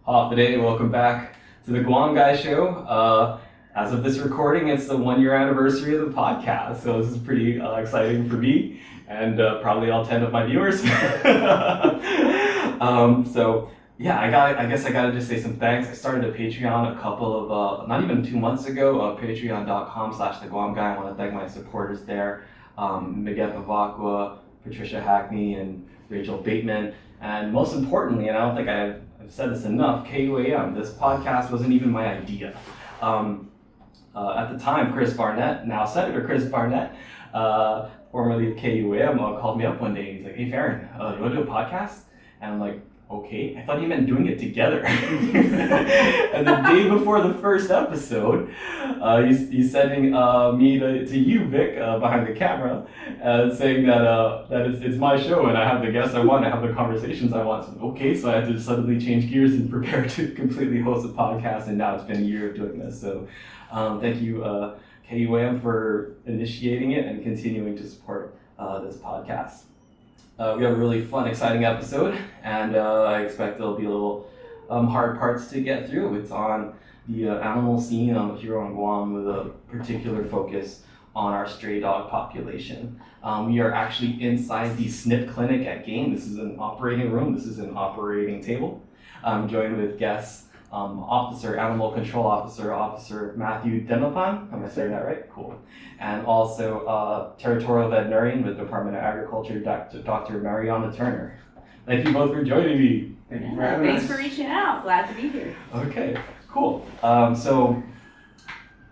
Today, welcome back to the TheGuamGuy show. As of this recording, it's the 1-year anniversary of the podcast, so this is pretty exciting for me and probably all 10 of my viewers. I guess I gotta just say some thanks. I started a Patreon a couple of, not even 2 months ago, patreon.com/TheGuamGuy. I want to thank my supporters there, Miguel Pavacqua, Patricia Hackney, and Rachel Bateman. And most importantly, and I don't think I've said this enough, KUAM, this podcast wasn't even my idea. At the time, Chris Barnett, now Senator Chris Barnett, formerly of KUAM, called me up one day. He's like, "Hey Farron, you want to do a podcast?" And I'm like, "Okay." I thought he meant doing it together. And the day before the first episode, he's sending me to you, Vic, behind the camera, saying that it's my show and I have the guests I want, I have the conversations I want. So, okay, so I had to suddenly change gears and prepare to completely host a podcast, and now it's been a year of doing this. So thank you, KUAM, for initiating it and continuing to support this podcast. We have a really fun, exciting episode, and I expect there'll be a little hard parts to get through. It's on the animal scene here on Guam, with a particular focus on our stray dog population. We are actually inside the SNIP clinic at GAME. This is an operating room. This is an operating table. I'm joined with guests, Animal Control Officer Matthew Demapan. Am I saying that right? Cool. And also Territorial Veterinarian with Department of Agriculture, Dr. Mariana Turner. Thank you both for joining me. Thank you for having us. Thanks for reaching out. Glad to be here. Okay, cool. So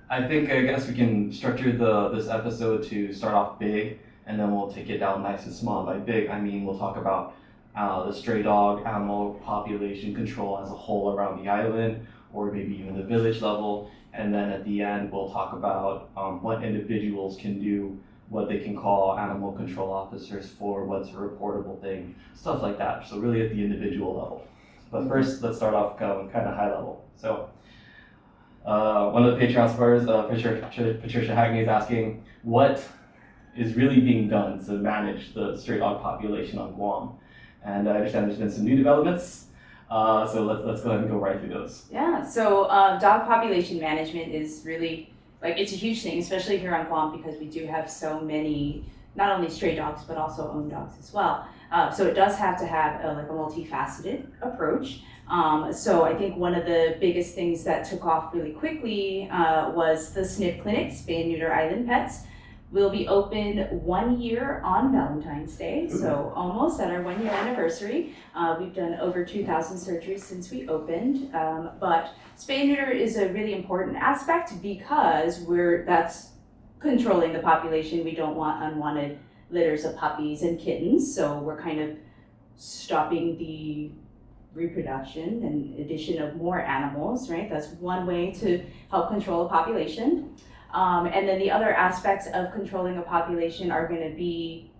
I guess we can structure this episode to start off big, and then we'll take it down nice and small. By big, I mean we'll talk about the stray dog animal population control as a whole around the island, or maybe even the village level. And then at the end, we'll talk about what individuals can do, what they can call animal control officers for, what's a reportable thing, stuff like that. So really at the individual level. But first, let's start off kind of high level. So one of the Patreon supporters, Patricia Hackney, is asking, what is really being done to manage the stray dog population on Guam? And I understand there's been some new developments, so let's go ahead and go right through those. Yeah, so dog population management is really, it's a huge thing, especially here on Guam, because we do have so many, not only stray dogs, but also owned dogs as well. So it does have to have a multifaceted approach. So I think one of the biggest things that took off really quickly was the SNIP clinic, Spay and Neuter Island Pets. We'll be open 1 year on Valentine's Day, so almost at our 1-year anniversary. We've done over 2,000 surgeries since we opened, but spay and neuter is a really important aspect because that's controlling the population. We don't want unwanted litters of puppies and kittens, so we're kind of stopping the reproduction and addition of more animals, right? That's one way to help control a population. And then the other aspects of controlling a population are going to be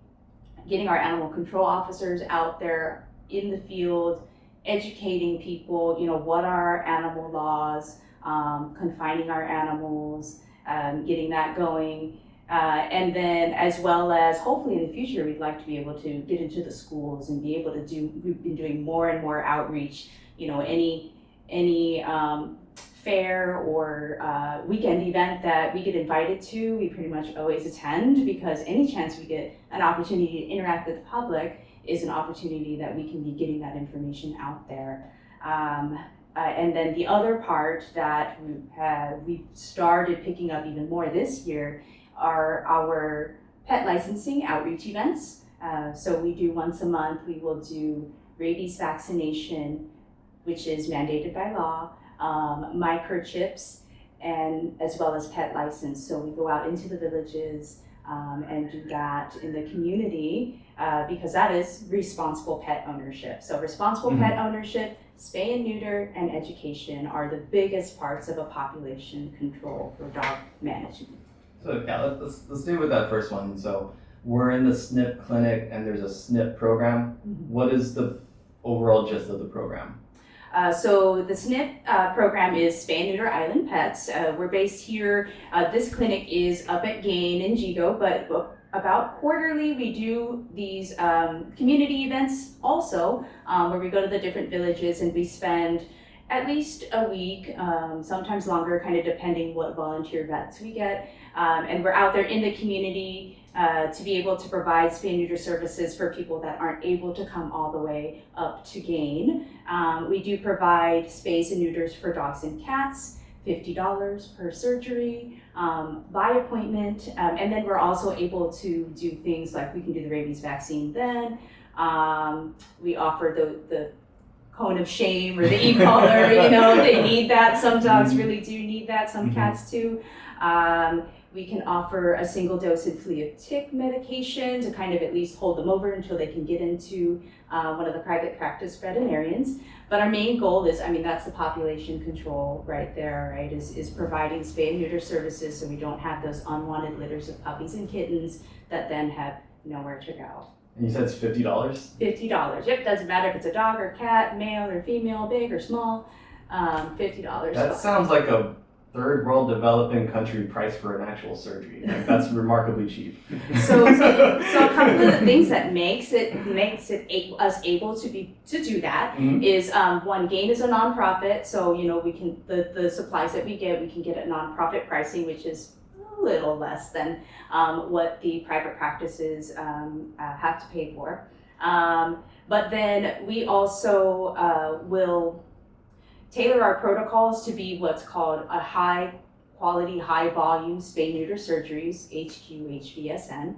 getting our animal control officers out there in the field, educating people, what are our animal laws, confining our animals, getting that going. And then as well as hopefully in the future, we'd like to be able to get into the schools and be able to we've been doing more and more outreach, any fair or weekend event that we get invited to, we pretty much always attend, because any chance we get an opportunity to interact with the public is an opportunity that we can be getting that information out there. And then the other part that we started picking up even more this year are our pet licensing outreach events. So we do once a month, we will do rabies vaccination, which is mandated by law, microchips, and as well as pet license. So we go out into the villages and do that in the community because that is responsible pet ownership. So responsible pet ownership, spay and neuter, and education are the biggest parts of a population control for dog management. So yeah, let's do with that first one. So we're in the SNIP clinic and there's a SNIP program. What is the overall gist of the program? So the SNIP program is Spay and Neuter Island Pets. We're based here. This clinic is up at Gain in Jigo, but about quarterly we do these community events also, where we go to the different villages and we spend at least a week, sometimes longer, kind of depending what volunteer vets we get. And we're out there in the community to be able to provide spay and neuter services for people that aren't able to come all the way up to Gain. We do provide spays and neuters for dogs and cats, $50 per surgery, by appointment. And then we're also able to do things like we can do the rabies vaccine then. We offer the cone of shame or the e-collar, they need that. Some dogs really do need that, some cats too. We can offer a single dose of flea of tick medication to kind of at least hold them over until they can get into one of the private practice veterinarians. But our main goal is, that's the population control right there, right, is providing spay and neuter services so we don't have those unwanted litters of puppies and kittens that then have nowhere to go. And you said it's $50? $50, yep, doesn't matter if it's a dog or cat, male or female, big or small, $50. That sounds like a third world developing country price for an actual surgery. Like, that's remarkably cheap. So a couple of the things that makes us able to do that is one, Gain is a nonprofit, so we can the supplies that we can get at nonprofit pricing, which is a little less than what the private practices have to pay for. But then we also will tailor our protocols to be what's called a high quality, high volume spay neuter surgeries, HQ-HVSN,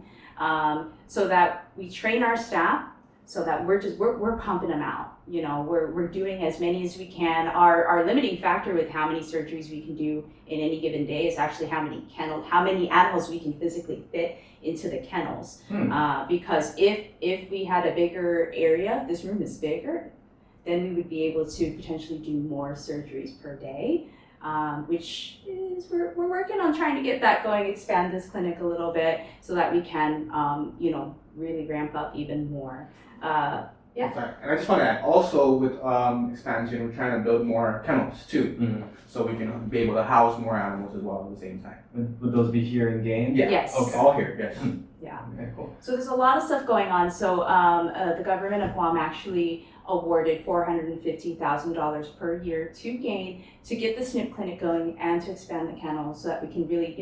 so that we train our staff so that we're pumping them out. We're doing as many as we can. Our limiting factor with how many surgeries we can do in any given day is actually how many animals we can physically fit into the kennels. Because if we had a bigger area, this room is bigger, then we would be able to potentially do more surgeries per day, which is, we're working on trying to get that going, expand this clinic a little bit so that we can, really ramp up even more. Yeah. Sorry. And I just want to add, also with expansion, we're trying to build more kennels too, so we can be able to house more animals as well at the same time. Would those be here in Gain? Yeah. Yes. Okay. All here, yes. Yeah. Okay, cool. So there's a lot of stuff going on. So the government of Guam actually awarded $450,000 per year to Gain to get the SNIP clinic going and to expand the kennel so that we can really,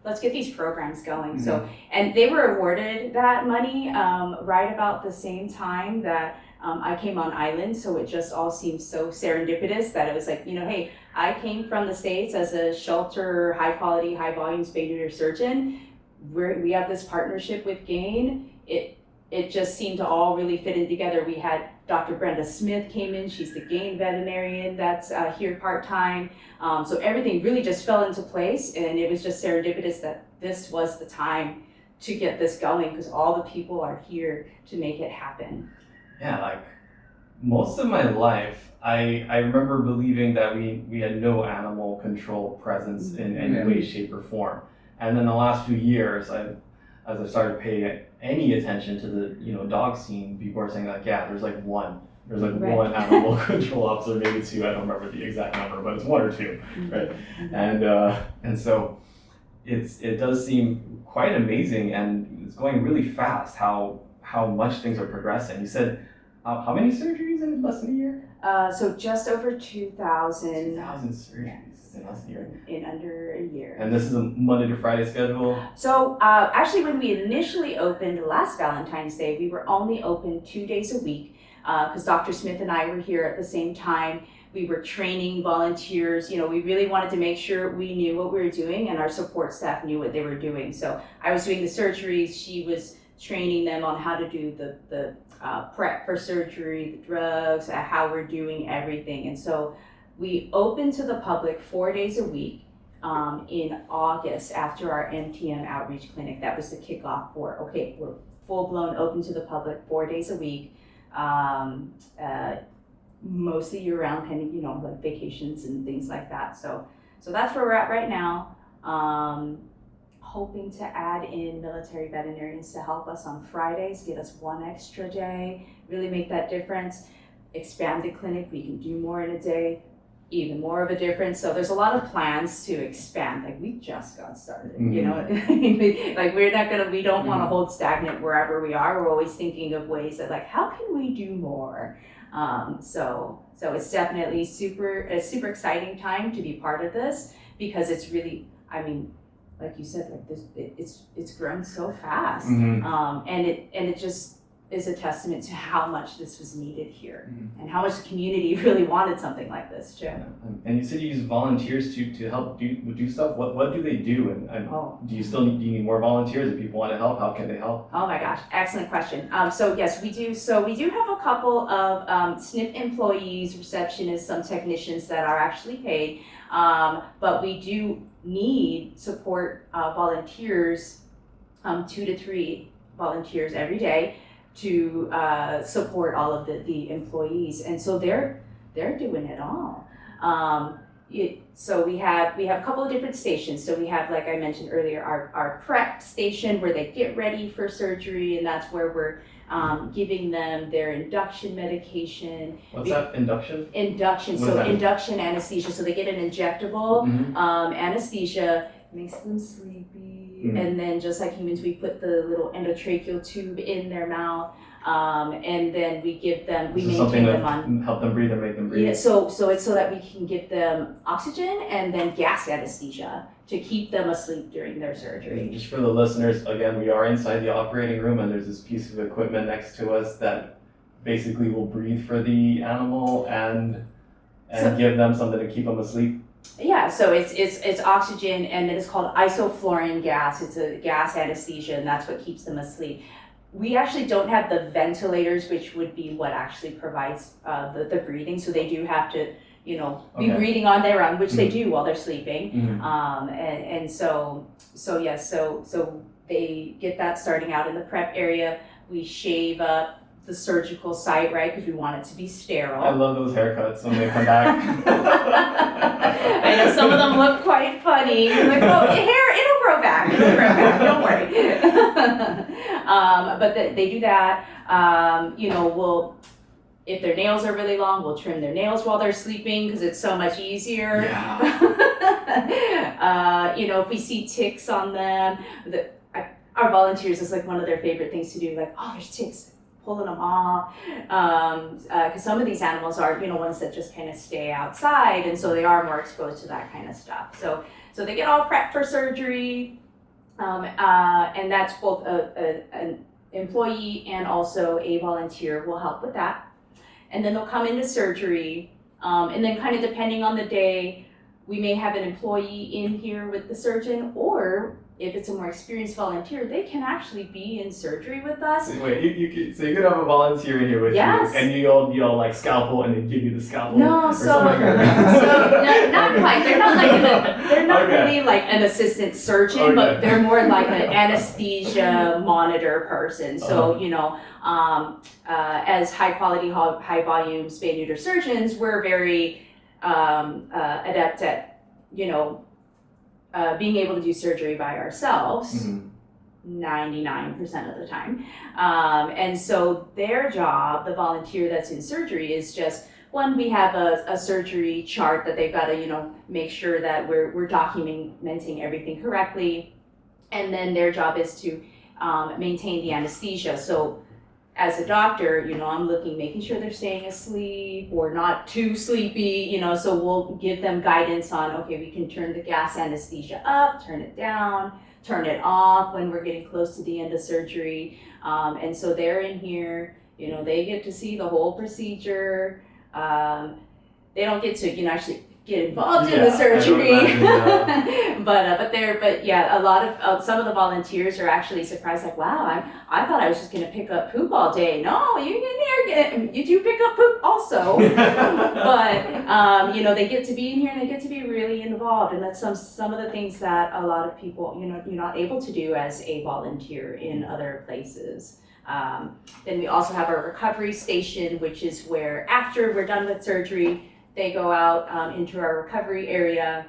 let's get these programs going. So, and they were awarded that money right about the same time that I came on island. So it just all seems so serendipitous that it was like, hey, I came from the States as a shelter, high quality, high volume spay neuter surgeon. We have this partnership with Gain. It just seemed to all really fit in together. We had Dr. Brenda Smith came in, she's the Gain veterinarian that's here part-time. So everything really just fell into place, and it was just serendipitous that this was the time to get this going because all the people are here to make it happen. Yeah, like most of my life, I remember believing that we had no animal control presence in any way, shape, or form. And then the last few years, as I started paying any attention to the dog scene, people are saying like, yeah, there's like one one animal control officer, maybe two, I don't remember the exact number, but it's one or two, right? And so it does seem quite amazing, and it's going really fast how much things are progressing. You said how many surgeries in less than a year? So just over 2,000. 2,000 surgeries in less than a year. In under a year. And this is a Monday to Friday schedule? So actually when we initially opened last Valentine's Day, we were only open 2 days a week because Dr. Smith and I were here at the same time. We were training volunteers. We really wanted to make sure we knew what we were doing and our support staff knew what they were doing. So I was doing the surgeries, she was training them on how to do the prep for surgery, the drugs, how we're doing everything. And so we opened to the public 4 days a week in August after our MTM outreach clinic. That was the kickoff for, okay, we're full blown open to the public 4 days a week, mostly year round, pending, like vacations and things like that. So that's where we're at right now. Hoping to add in military veterinarians to help us on Fridays, get us one extra day, really make that difference. Expand the clinic, we can do more in a day, even more of a difference. So there's a lot of plans to expand. Like we just got started, like we don't want to hold stagnant wherever we are. We're always thinking of ways that like, how can we do more? So it's definitely a super exciting time to be part of this, because it's really, I mean, like you said, like this, it's grown so fast, and it just is a testament to how much this was needed here, and how much the community really wanted something like this too. And you said you use volunteers to help do stuff. What do they do? And do you need more volunteers? If people want to help, how can they help? Oh my gosh, excellent question. So yes, we do. So we do have a couple of SNIP employees, receptionists, some technicians that are actually paid, but we do need support volunteers, 2 to 3 volunteers every day to support all of the employees, and so they're doing it all. So we have a couple of different stations. So we have, like I mentioned earlier, our prep station where they get ready for surgery, and that's where we're giving them their induction medication. What's that, induction? Induction, so induction anesthesia. So they get an injectable anesthesia, makes them sleepy. And then just like humans, we put the little endotracheal tube in their mouth, and then we give them, we maintain them on. Help them breathe or make them breathe. Yeah, so it's so that we can give them oxygen and then gas anesthesia to keep them asleep during their surgery. Just for the listeners, again, we are inside the operating room, and there's this piece of equipment next to us that basically will breathe for the animal and give them something to keep them asleep. Yeah, so it's oxygen, and then it's called isoflurane gas. It's a gas anesthesia, and that's what keeps them asleep. We actually don't have the ventilators, which would be what actually provides the breathing. So they do have to, be breathing on their own, which they do while they're sleeping. And so they get that starting out in the prep area. We shave up the surgical site, right? Because we want it to be sterile. I love those haircuts when they come back. I know some of them look quite funny. You're like, oh, your hair, it'll grow back. Don't worry. But they do that. We'll, if their nails are really long, we'll trim their nails while they're sleeping because it's so much easier. Yeah. If we see ticks on them, our volunteers, is like one of their favorite things to do. Like, oh, there's ticks. Pulling them off, because some of these animals are, ones that just kind of stay outside, and so they are more exposed to that kind of stuff. So they get all prepped for surgery, and that's both an employee and also a volunteer will help with that. And then they'll come into surgery, and then kind of depending on the day, we may have an employee in here with the surgeon, or if it's a more experienced volunteer, they can actually be in surgery with us. Wait, you could have a volunteer in here with you, and you'll like scalpel, and they give you the scalpel. No, so not quite. They're not like they're not really like an assistant surgeon, but they're more like an anesthesia monitor person. So as high quality, high volume spay neuter surgeons, we're very adept at being able to do surgery by ourselves 99% of the time. And so their job, the volunteer that's in surgery, is just, one, we have a surgery chart that they've got to, make sure that we're documenting everything correctly. And then their job is to maintain the anesthesia. So as a doctor, I'm making sure they're staying asleep or not too sleepy, so we'll give them guidance on, okay, we can turn the gas anesthesia up, turn it down, turn it off when we're getting close to the end of surgery. And so they're in here, they get to see the whole procedure. They don't get to, actually get involved in the surgery. A lot of some of the volunteers are actually surprised, like, wow, I thought I was just gonna pick up poop all day. No, you get in there, you do pick up poop also. But they get to be in here and they get to be really involved, and that's some of the things that a lot of people, you're not able to do as a volunteer in other places. Then we also have our recovery station, which is where after we're done with surgery, they go out into our recovery area,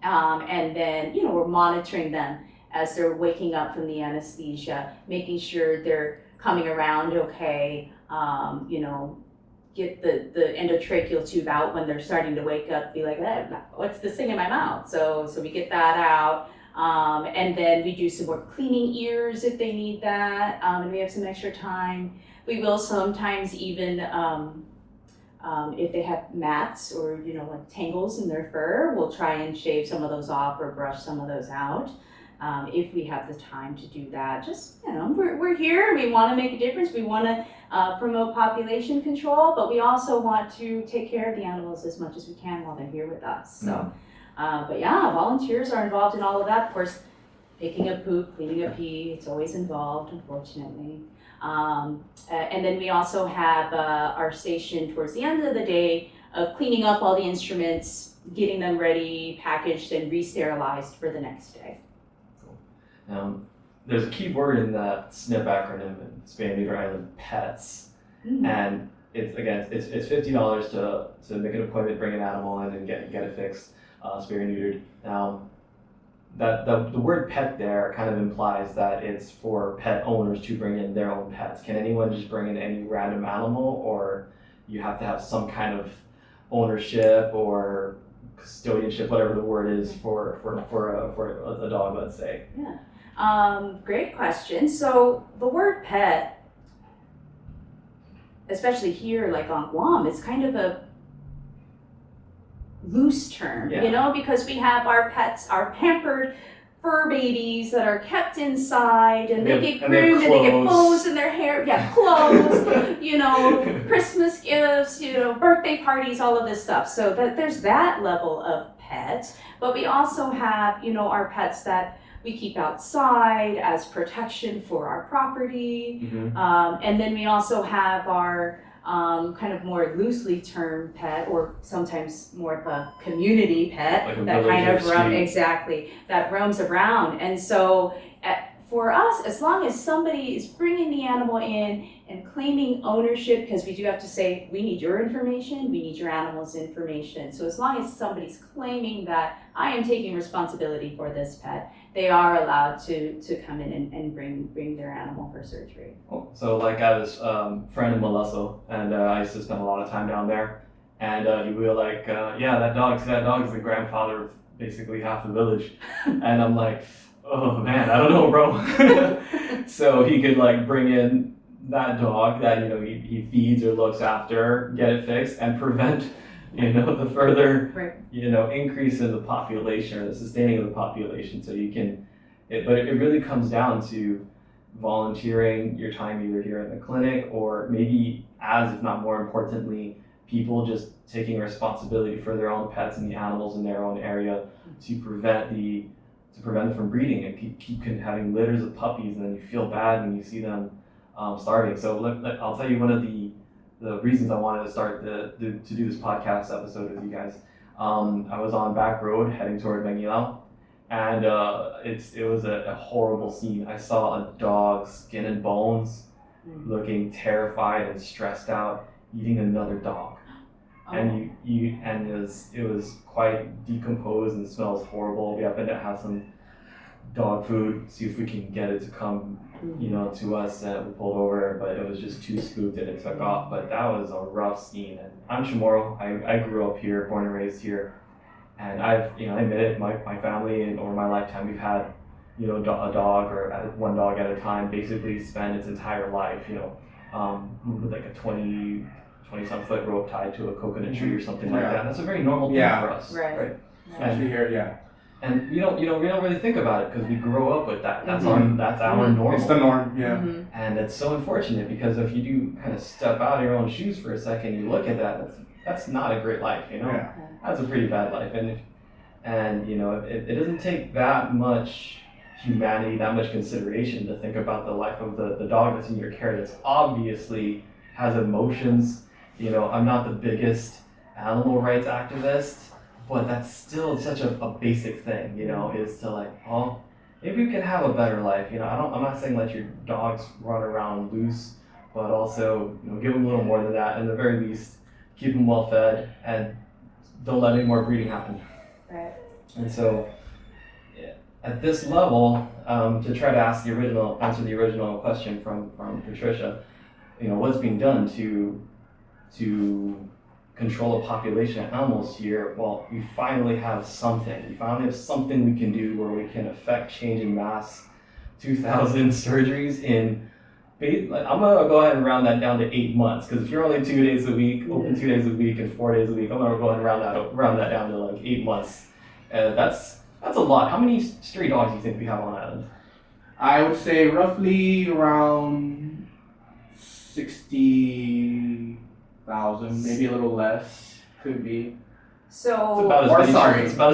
and then, we're monitoring them as they're waking up from the anesthesia, making sure they're coming around okay, get the endotracheal tube out when they're starting to wake up, be like, what's this thing in my mouth? So we get that out, and then we do some more cleaning ears if they need that, and we have some extra time. We will sometimes even, If they have mats or, like tangles in their fur, we'll try and shave some of those off or brush some of those out. If we have the time to do that, just, we're here, we want to make a difference, we want to promote population control, but we also want to take care of the animals as much as we can while they're here with us. So, but yeah, volunteers are involved in all of that. Of course, picking up poop, cleaning up pee, it's always involved, unfortunately. And then we also have our station towards the end of the day of cleaning up all the instruments, getting them ready, packaged, and re-sterilized for the next day. There's a key word in that SNIP acronym, spay and neuter island, pets. And it's $50 to make an appointment, bring an animal in and get it fixed, spay or neutered. Now, the word pet there kind of implies that it's for pet owners to bring in their own pets. Can anyone just bring in any random animal, or you have to have some kind of ownership or custodianship, whatever the word is for a dog, let's say? Yeah. Great question. So the word pet, especially here, like on Guam, is kind of a loose term, because we have our pets, our pampered fur babies that are kept inside, and they get groomed and they get bows in their hair, clothes, Christmas gifts, birthday parties, all of this stuff. So that there's that level of pet, but we also have, our pets that we keep outside as protection for our property. And then we also have our kind of more loosely termed pet, or sometimes more of a community pet, like that kind of that roams around. And so for us, as long as somebody is bringing the animal in and claiming ownership, because we do have to say, we need your information, we need your animal's information. So as long as somebody's claiming that I am taking responsibility for this pet, they are allowed to come in and bring their animal for surgery. So like I was friend in Molluso, and I used to spend a lot of time down there, and he would be like, that dog is the grandfather of basically half the village. And I'm like, oh man, I don't know, bro. So he could like bring in that dog that he feeds or looks after, get it fixed, and prevent the further increase in the population or the sustaining of the population. So you can, but it really comes down to volunteering your time either here in the clinic, or maybe if not more importantly, people just taking responsibility for their own pets and the animals in their own area to prevent them from breeding and keep having litters of puppies, and then you feel bad when you see them starving. So I'll tell you one of the reasons I wanted to start to do this podcast episode with you guys. I was on back road heading toward Manilao, and it was a horrible scene. I saw a dog, skin and bones, looking terrified and stressed out, eating another dog. And it was quite decomposed and smells horrible. We happened to have some dog food, see if we can get it to come, to us. We pulled over, but it was just too spooked and it took off. But that was a rough scene. And I'm Chamorro. I grew up here, born and raised here, and I admit it. My family and over my lifetime, we've had, a dog or one dog at a time, basically spend its entire life, with like a 20-some foot rope tied to a coconut tree or something like that. That's a very normal thing for us, right? Especially here, And we don't really think about it because we grow up with that. That's our normal. It's the norm, And it's so unfortunate because if you do kind of step out of your own shoes for a second, you look at that. That's not a great life, That's a pretty bad life, and it doesn't take that much humanity, that much consideration to think about the life of the dog that's in your care. That's obviously has emotions. I'm not the biggest animal rights activist, but that's still such a basic thing, is to maybe we can have a better life. I'm not saying let your dogs run around loose, but also, give them a little more than that. And at the very least, keep them well fed and don't let any more breeding happen. Right. And so, at this level, to try to answer the original question from Patricia, what's being done to control a population of animals here? Well, we finally have something. We finally have something we can do where we can affect change in mass. 2,000 surgeries in I'm gonna go ahead and round that down to 8 months, because if you're only 2 days a week, open 2 days a week and 4 days a week, I'm gonna go ahead and round that down to like 8 months. That's a lot. How many stray dogs do you think we have on island? I would say roughly around 60,000, maybe a little less, could be. It's about as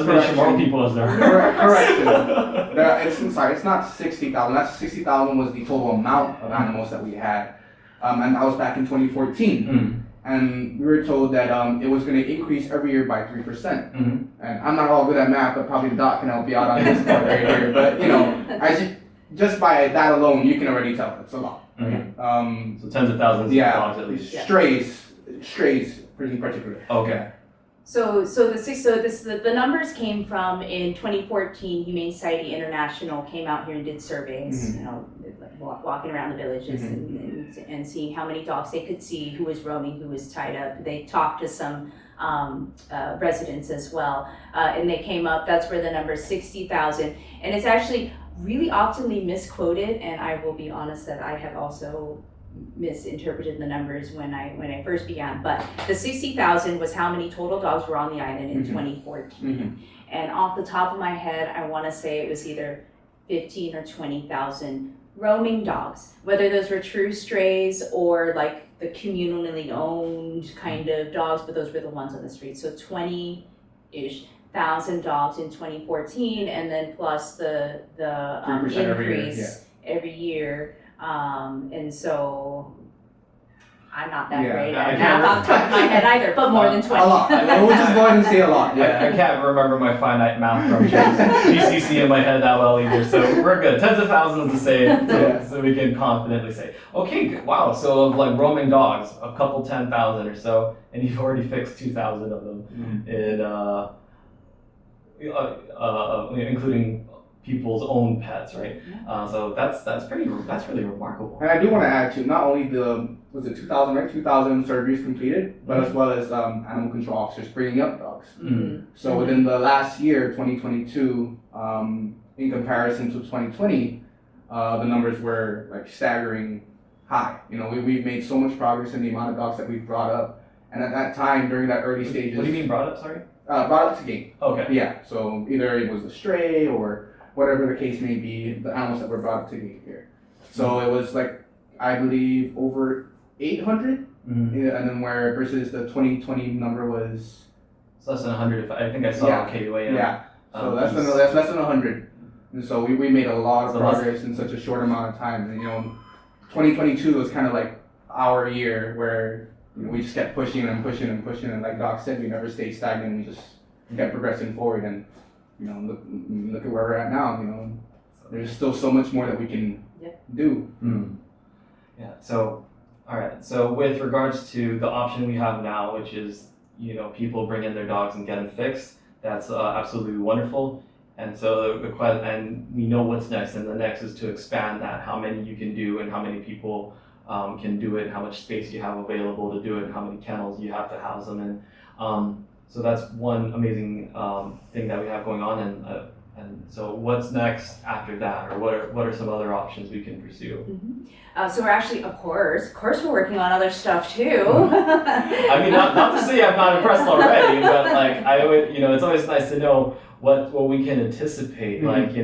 many Chamorro people as there are. Correction. It's not 60,000. That's 60,000 was the total amount of animals that we had, and that was back in 2014. And we were told that it was going to increase every year by 3%. And I'm not all good at math, but probably the doc can help you out on this part right here. But just by that alone, you can already tell it's a lot. Right? So tens of thousands of dogs at least. Strays, pretty particular. Okay. So the numbers came from in 2014. Humane Society International came out here and did surveys, like walking around the villages and seeing how many dogs they could see, who was roaming, who was tied up. They talked to some residents as well, and they came up. That's where the number 60,000, and it's actually really oftenly misquoted. And I will be honest that I have also misinterpreted the numbers when I first began, but the 60,000 was how many total dogs were on the island in 2014. And off the top of my head, I want to say it was either 15 or 20,000 roaming dogs, whether those were true strays or like the communally owned kind of dogs, but those were the ones on the street. So 20-ish thousand dogs in 2014, and then plus the increase every year. And so I'm not that great at math off the top of my head either, but more than 20. A lot. We'll just go ahead and say a lot. I can't remember my finite math from GCC in my head that well either, so we're good. Tens of thousands to say, so we can confidently say. Okay, wow, so of like roaming dogs, a couple 10,000 or so, and you've already fixed 2,000 of them, including people's own pets, right? So that's really remarkable. And I do want to add to not only was it 2,000, right? 2,000 surgeries completed, but as well as animal control officers bringing up dogs. So within the last year, 2022, in comparison to 2020, the numbers were like staggering high. We've made so much progress in the amount of dogs that we've brought up, and at that time, during that early stages. What do you mean brought up? Sorry. Brought up to game. Okay. Yeah. So either it was a stray or whatever the case may be, the animals that were brought up to game here. So it was like, I believe, over 800, and then where versus the 2020 number was. It's less than 100. I think I saw KUA. Yeah. So that's less than 100, and so we made a lot of progress in such a short amount of time. And 2022 was kind of like our year where we just kept pushing and pushing and pushing, and like Doc said, we never stayed stagnant. We just kept progressing forward, and look at where we're at now. There's still so much more that we can do. Yeah. So, all right. So with regards to the option we have now, which is people bring in their dogs and get them fixed, that's absolutely wonderful. And so and we know what's next, and the next is to expand that. How many you can do, and how many people can do it, how much space you have available to do it, and how many kennels you have to house them in. So that's one amazing thing that we have going on, and so what's next after that, or what are some other options we can pursue? So we're actually, of course, we're working on other stuff too. I mean, not to say I'm not impressed already, but like I would, it's always nice to know what we can anticipate. Like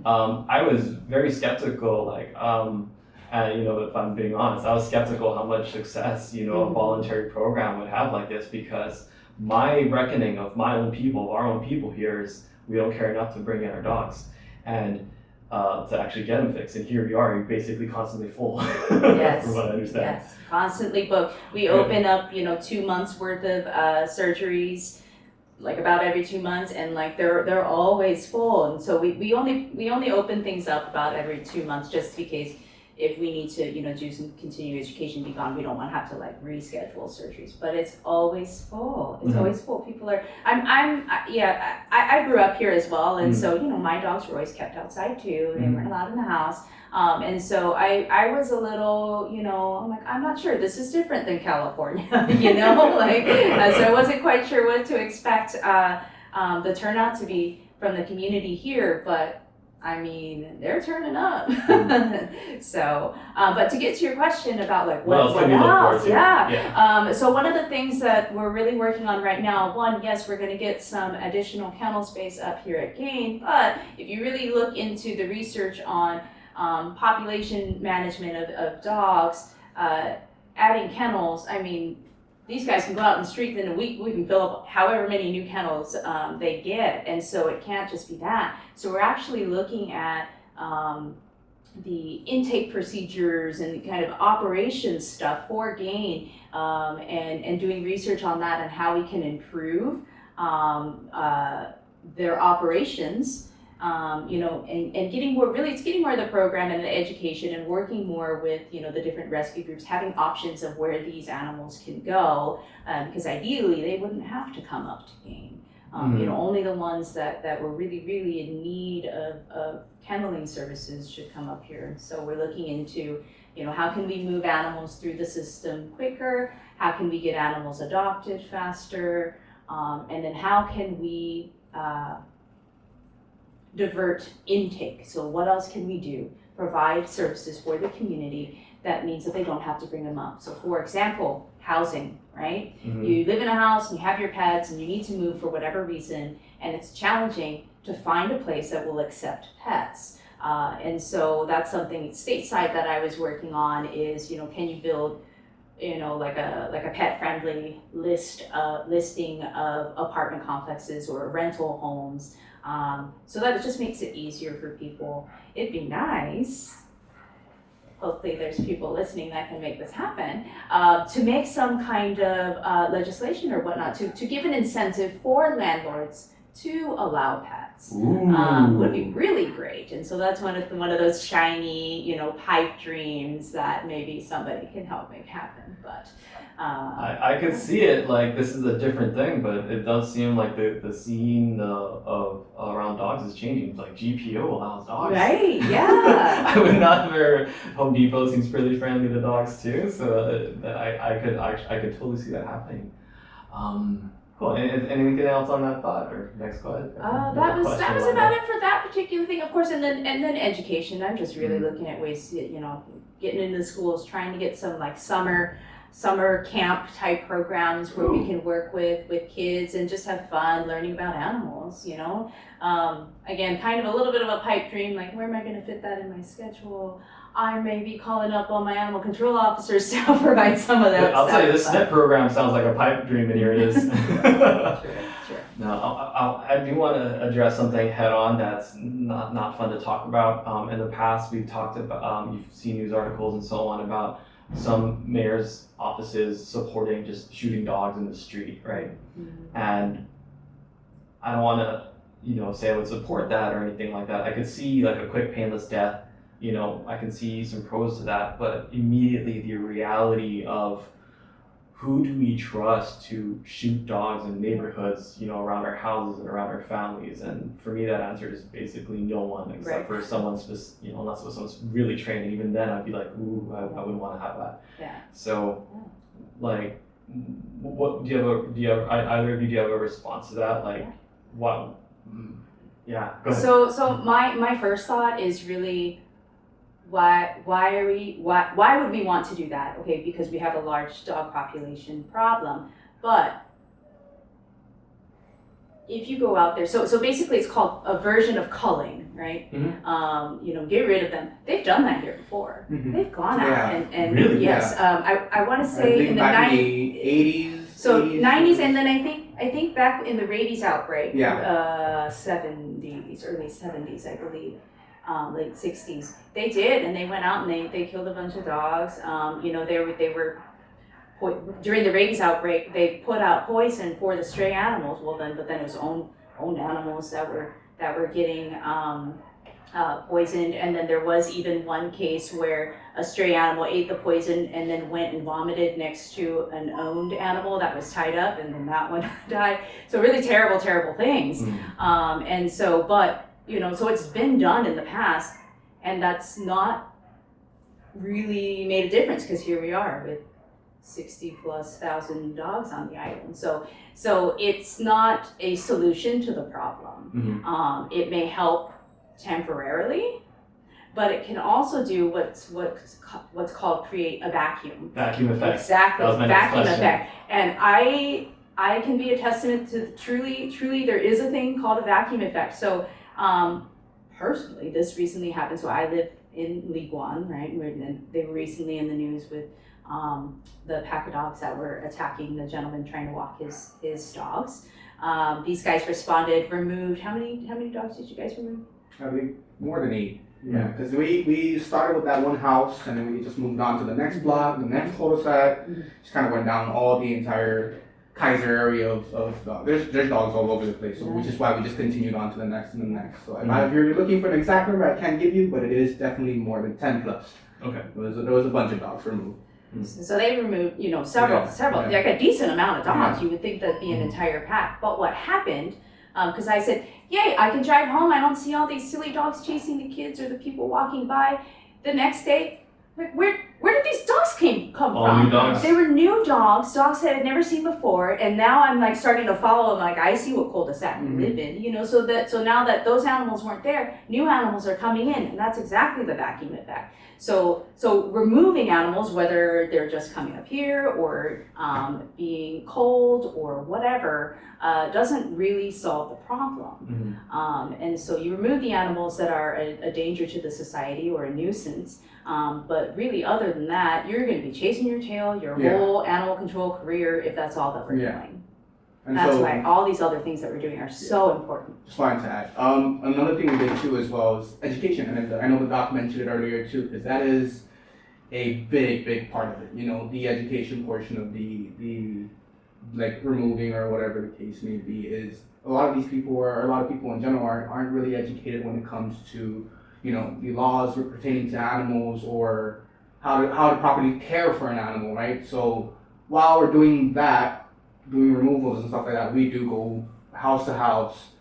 I was very skeptical, and if I'm being honest, I was skeptical how much success a voluntary program would have like this, because my reckoning of our own people here is we don't care enough to bring in our dogs and to actually get them fixed. And here we are, you're basically constantly full. Yes. From what I understand. Yes, constantly booked. We open up, 2 months worth of surgeries, like about every 2 months, and like they're always full. And so we only open things up about every 2 months, just in case if we need to, do some continuing education, be gone, we don't want to have to like reschedule surgeries. But it's always full. It's always full. People are. I grew up here as well, and so my dogs were always kept outside too. They weren't allowed in the house, and so I was a little, I'm like, I'm not sure. This is different than California, so I wasn't quite sure what to expect the turnout to be from the community here, but I mean, they're turning up. So, but to get to your question about like What else can we look forward to? Yeah. So one of the things that we're really working on right now, one, yes, we're going to get some additional kennel space up here at Gain, but if you really look into the research on population management of dogs, adding kennels, I mean, these guys can go out in the street, in a week we can fill up however many new kennels they get, and so it can't just be that. So we're actually looking at the intake procedures and kind of operations stuff for Gain, and doing research on that and how we can improve their operations. And getting more, really it's getting more of the program and the education and working more with, the different rescue groups, having options of where these animals can go, because ideally they wouldn't have to come up to Gain. Only the ones that were really, really in need of kenneling services should come up here. So we're looking into, how can we move animals through the system quicker? How can we get animals adopted faster? And then how can we divert intake? So what else can we do? Provide services for the community that means that they don't have to bring them up. So for example, housing, right? You live in a house and you have your pets and you need to move for whatever reason, and it's challenging to find a place that will accept pets. And so that's something stateside that I was working on is, can you build, like a pet friendly listing of apartment complexes or rental homes, so that it just makes it easier for people. It'd be nice, hopefully there's people listening that can make this happen, to make some kind of legislation or whatnot to give an incentive for landlords to allow pets. Would be really great. And so that's one of those shiny, pipe dreams that maybe somebody can help make happen. But I could see it like this is a different thing, but it does seem like the scene of around dogs is changing. Like GPO allows dogs. Right, yeah. I would not hear Home Depot seems pretty friendly to dogs too, so I could totally see that happening. Cool. Anything else on that thought, or next question? That was about it for that particular thing, of course, and then education. I'm just really looking at ways, getting into the schools, trying to get some like summer camp type programs where we can work with kids and just have fun learning about animals. Again, kind of a little bit of a pipe dream, like where am I going to fit that in my schedule? I may be calling up all my animal control officers to help provide some of that. I'll tell you, this SNIP program sounds like a pipe dream, and here it is. Sure. Now, I do want to address something head on that's not fun to talk about. In the past, we've talked about, you've seen news articles and so on about some mayor's offices supporting just shooting dogs in the street, right? And I don't want to, say I would support that or anything like that. I could see like a quick painless death. I can see some pros to that, but immediately the reality of who do we trust to shoot dogs in neighborhoods, around our houses and around our families? And for me, that answer is basically no one, except for someone, unless it was someone's really trained. And even then, I'd be like, ooh, I wouldn't want to have that. Yeah. So, like, what do you have a response to that? Like, what? Yeah. Go ahead. So my first thought is really, why would we want to do that? Okay, because we have a large dog population problem. But if you go out there, so basically it's called a version of culling, right? Get rid of them. They've done that here before. They've gone out and really? Yes, I want to say in the 80s. So 80s, 90s, and then I think back in the rabies outbreak, 70s, early 70s, I believe. Late 60s, they did, and they went out and they killed a bunch of dogs. They were during the rabies outbreak, they put out poison for the stray animals. But then it was own animals that were getting poisoned. And then there was even one case where a stray animal ate the poison and then went and vomited next to an owned animal that was tied up, and then that one died. So really terrible things. And so, but. So it's been done in the past, and that's not really made a difference because here we are with 60,000+ dogs on the island. So it's not a solution to the problem. It may help temporarily, but it can also do what's called create a vacuum. Vacuum effect. Exactly, That was my next vacuum question. effect. And I can be a testament to truly there is a thing called a vacuum effect. So personally, this recently happened. So I live in Guam, right? They were recently in the news with the pack of dogs that were attacking the gentleman trying to walk his dogs. These guys responded, removed, how many dogs did you guys remove? I think more than 8. Yeah, because we started with that one house, and then we just moved on to the next block, the next cul-de-sac. Just kind of went down all the entire Kaiser area of dogs. There's dogs all over the place, so which is why we just continued on to the next and the next. So if you're looking for an exact number, I can't give you, but it is definitely more than 10 plus. Okay. There was a bunch of dogs removed. So they removed, several, like a decent amount of dogs. You would think that'd be an entire pack. But what happened, because I said, yay, I can drive home. I don't see all these silly dogs chasing the kids or the people walking by. The next day, like, where did these dogs come All from? new dogs. They were new dogs that I'd never seen before. And now I'm like starting to follow them. Like I see what cul-de-sac we live in, so now that those animals weren't there, new animals are coming in. And that's exactly the vacuum effect. So removing animals, whether they're just coming up here or being cold or whatever, doesn't really solve the problem. And so you remove the animals that are a danger to the society or a nuisance, but really other than that, you're going to be chasing your tail your whole animal control career if that's all that we're doing. And that's why all these other things that we're doing are so important. Just wanted to add. Another thing we did too as well is education, and I know the doc mentioned it earlier too, because that is a big part of it. The education portion of the like removing or whatever the case may be is a lot of these people or a lot of people in general aren't really educated when it comes to the laws pertaining to animals or how to properly care for an animal, right? So while we're doing removals and stuff like that, we do go house to house,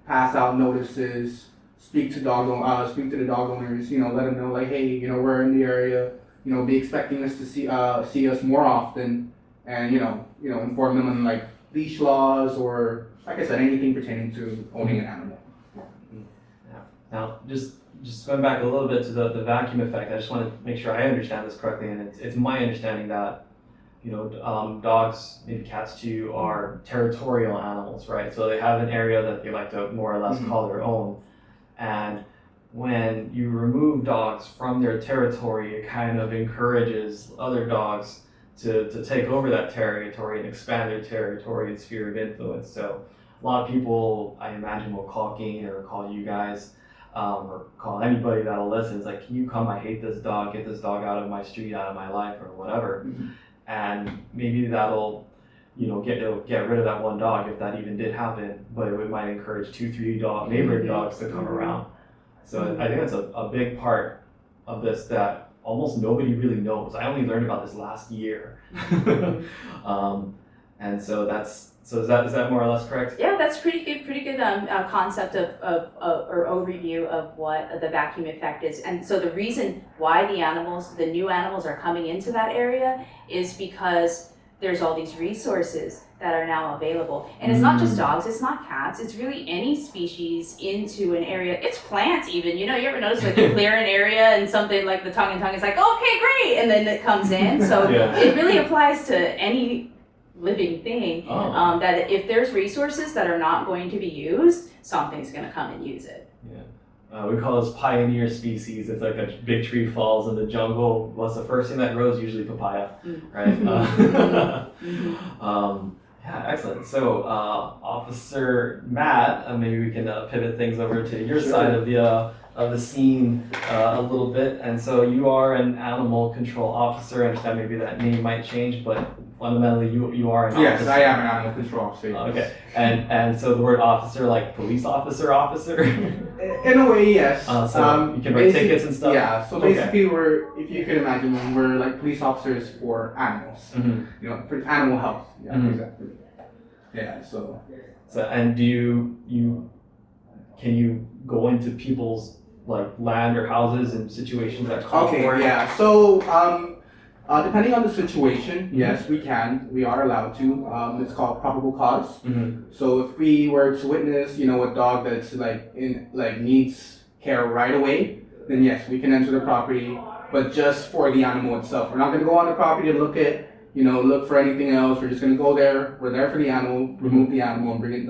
pass out notices, speak to the dog owners, let them know like, hey, we're in the area, be expecting us to see us more often, and inform them on like leash laws or like I said, anything pertaining to owning an animal. Yeah. Now, just going back a little bit to the vacuum effect, I just want to make sure I understand this correctly, and it's my understanding that dogs, maybe cats too, are territorial animals, right? So they have an area that they like to more or less call their own. And when you remove dogs from their territory, it kind of encourages other dogs to take over that territory and expand their territory and sphere of influence. So a lot of people, I imagine, will call Gain or call you guys, or call anybody that'll listen. It's like, can you come? I hate this dog. Get this dog out of my street, out of my life, or whatever. And maybe that'll, get rid of that one dog if that even did happen. But it might encourage 2-3 neighboring dogs to come around. So I think that's a big part of this that almost nobody really knows. I only learned about this last year. And so is that more or less correct? Yeah, that's pretty good concept or overview of what the vacuum effect is. And so the reason why the new animals are coming into that area is because there's all these resources that are now available. And it's not just dogs, it's not cats, it's really any species into an area. It's plants even, you ever notice like you clear an area and something like the tongue is like, okay, great, and then it comes in. So it really applies to any living thing, that if there's resources that are not going to be used, something's going to come and use it. We call this pioneer species. It's like a big tree falls in the jungle. What's the first thing that grows? Usually papaya, right? Yeah, excellent. So, Officer Matt, maybe we can pivot things over to your side of the scene a little bit. And so you are an animal control officer. I understand maybe that name might change, but fundamentally you are an officer. Yes, I am an animal control officer. Okay, and so the word officer, like police officer? In a way, yes. So you can write tickets and stuff? Yeah, so basically if you could imagine, we're like police officers for animals. For animal health. Yeah, exactly. Yeah, so and can you go into people's like land or houses in situations that call for it? Yeah. So Depending on the situation, yes, we can. We are allowed to. It's called probable cause. Mm-hmm. So if we were to witness, a dog that's needs care right away, then yes, we can enter the property, but just for the animal itself. We're not going to go on the property to look at, look for anything else. We're just going to go there. We're there for the animal, remove the animal, and bring it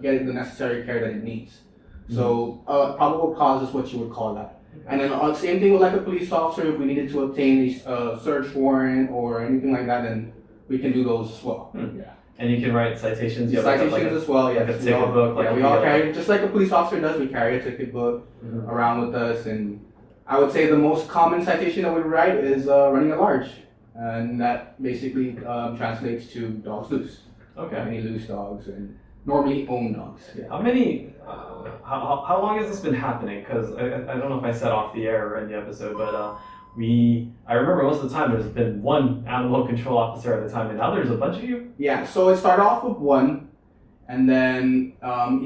get it the necessary care that it needs. So probable cause is what you would call that. And then same thing with like a police officer. If we needed to obtain a search warrant or anything like that, then we can do those as well. Yeah. And you can write citations. You have Citations as well. like Yes. a ticket book. We all carry, just like a police officer does. We carry a ticket book around with us, and I would say the most common citation that we write is running at large, and that basically translates to dogs loose. Okay. Any loose dogs and normally owned dogs. Yeah. How many? How long has this been happening? Because I don't know if I said off the air or in the episode, but I remember most of the time there's been one animal control officer at a time, and now there's a bunch of you. Yeah. So it started off with one, and then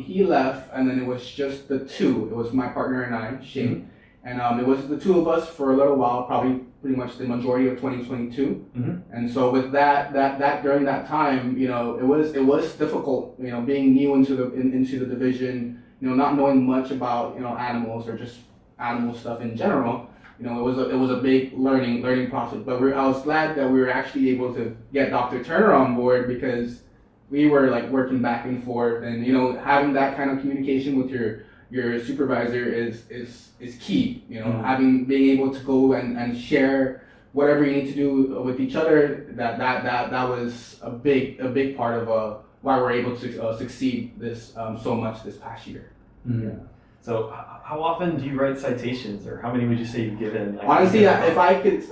he left, and then it was just the two. It was my partner and I, Shane, and it was the two of us for a little while, probably pretty much the majority of 2022. And so with that during that time, it was difficult, being new into the division, not knowing much about animals or just animal stuff in general. It was a big learning process. But I was glad that we were actually able to get Dr. Turner on board, because we were like working back and forth, and having that kind of communication with your supervisor is key. Being able to go and share whatever you need to do with each other. That was a big part of why we're able to succeed this so much this past year. Yeah. So how often do you write citations, or how many would you say you've given? Like, honestly, if I could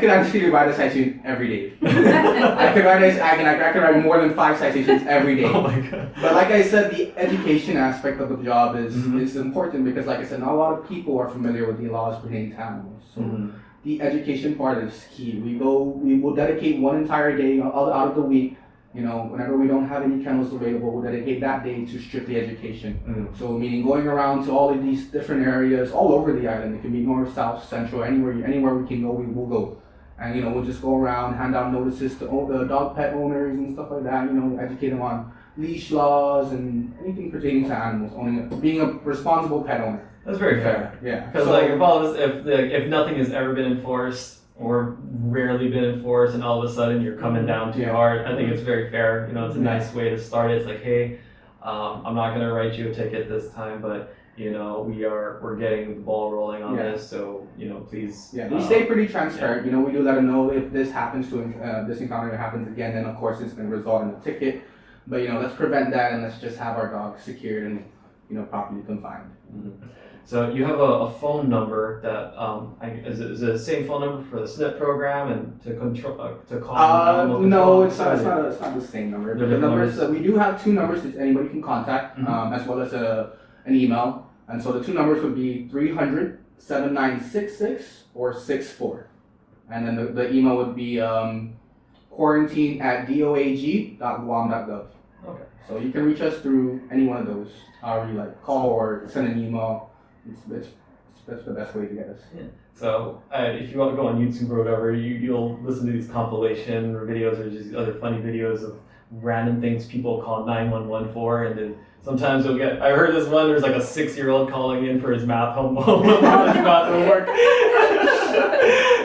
actually write a citation every day. I could write more than 5 citations every day. Oh my god. But like I said, the education aspect of the job is important, because like I said, not a lot of people are familiar with the laws pertaining to animals. So the education part is key. We will dedicate one entire day out of the week. Whenever we don't have any kennels available, we'll dedicate that day to strictly education. So meaning going around to all of these different areas all over the island. It can be north, south, central, anywhere we can go, we will go. And we'll just go around, hand out notices to all the dog pet owners and stuff like that. Educate them on leash laws and anything pertaining to animals, being a responsible pet owner. That's very fair. Yeah. Because your problem is if nothing has ever been enforced, or rarely been enforced, and all of a sudden you're coming down too hard, I think it's very fair. It's a nice way to start it. It's like, hey, I'm not gonna write you a ticket this time, but we're getting the ball rolling on this, so please. Yeah, we stay pretty transparent. We do let them know if this happens this encounter happens again, then of course it's gonna result in a ticket. But let's prevent that, and let's just have our dog secured and properly confined. So you have a phone number that is it the same phone number for the SNIP program and to call? No, it's not the same number. The numbers we do have 2 numbers that anybody can contact, as well as an email. And so the 2 numbers would be 300-7966 or 64. And then the email would be quarantine@doag.guam.gov. Okay. So you can reach us through any one of those. However you like, call or send an email. That's the best way to get us. Yeah. So if you want to go on YouTube or whatever, you'll listen to these compilation videos or just other funny videos of random things people call 911 for, and then sometimes you'll get. I heard this one. There's like a 6-year-old calling in for his math homework.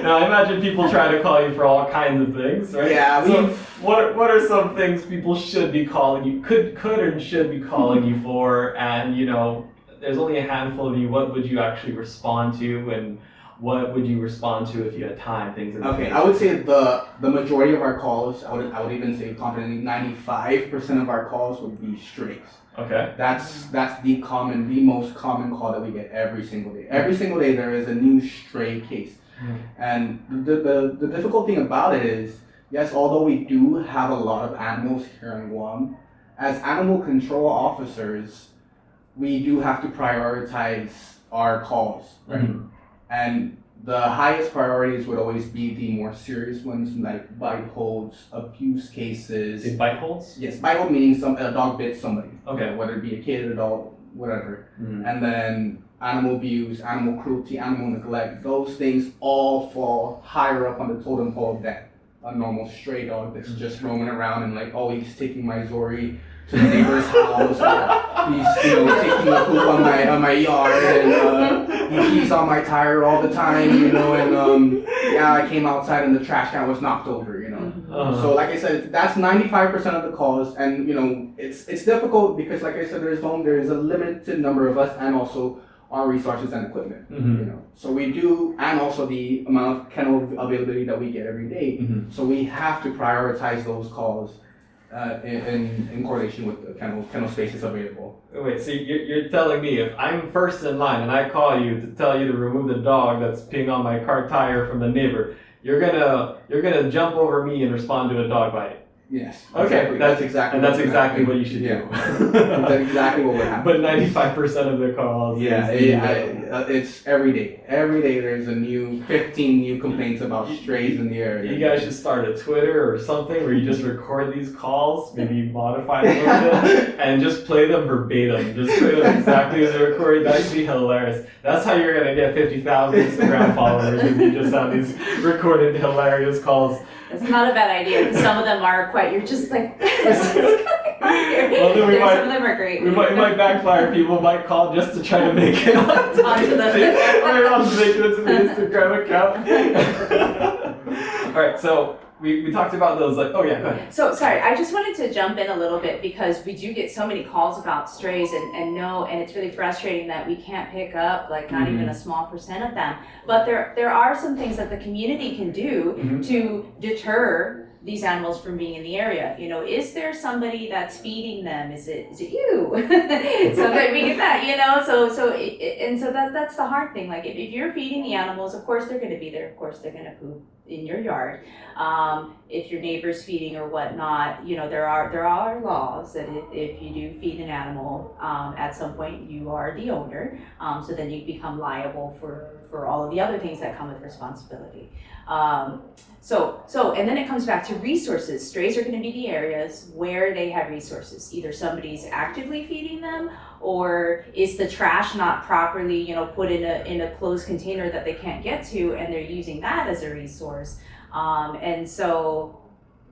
Now I imagine people try to call you for all kinds of things, right? Yeah. So what are some things people should be calling you? Could and should be calling you for, and there's only a handful of you. What would you actually respond to, and what would you respond to if you had time? Things like that. Okay, I would say the majority of our calls, I would even say confidently 95% of our calls would be strays. Okay. That's the most common call that we get every single day. Every single day there is a new stray case. And the difficult thing about it is, yes, although we do have a lot of animals here in Guam, as animal control officers, we do have to prioritize our calls, right? And the highest priorities would always be the more serious ones, like bite holds, abuse cases. Bite holds? Yes, bite hold meaning a dog bit somebody. Okay. Whether it be a kid, adult, whatever. And then animal abuse, animal cruelty, animal neglect, those things all fall higher up on the totem pole than a normal stray dog that's just roaming around and like, oh, he's taking my Zori to the neighbor's house, or he's taking a poop on my yard, and he pees on my tire all the time, and yeah, I came outside and the trash can was knocked over, So like I said, that's 95% of the calls, and it's difficult because like I said, there's a limited number of us, and also our resources and equipment, So we do, and also the amount of kennel availability that we get every day. So we have to prioritize those calls in correlation with the kennel spaces available. Wait, so you're telling me if I'm first in line and I call you to tell you to remove the dog that's peeing on my car tire from the neighbor, you're gonna jump over me and respond to a dog bite? Yes. Okay, exactly. And that's exactly what you should do. That's exactly what would happen. But 95% of the calls. It's every day. Every day there's 15 new complaints about strays in the area. You guys should start a Twitter or something where you just record these calls, maybe modify them a little bit, and just play them verbatim. Just play them exactly as they're recorded. That'd be hilarious. That's how you're gonna get 50,000 Instagram followers if you just have these recorded hilarious calls. That's not a bad idea, because some of them are quite, you're just like, this is going on here. Well, then Some of them are great. It might backfire. People might call just to try to make it onto the Instagram account. All right, so we talked about those, like, oh yeah, go ahead. So sorry, I just wanted to jump in a little bit because we do get so many calls about strays and it's really frustrating that we can't pick up like not even a small percent of them. But there are some things that the community can do to deter these animals from being in the area. Is there somebody that's feeding them? Is it you? Sometimes we get that, so that's the hard thing. Like if you're feeding the animals, of course they're going to be there. Of course they're going to poop in your yard. If your neighbor's feeding or whatnot, there are laws that if you do feed an animal, at some point you are the owner. So then you become liable for all of the other things that come with responsibility. And then it comes back to resources. Strays are going to be the areas where they have resources. Either somebody's actively feeding them, or is the trash not properly, put in a closed container that they can't get to, and they're using that as a resource. So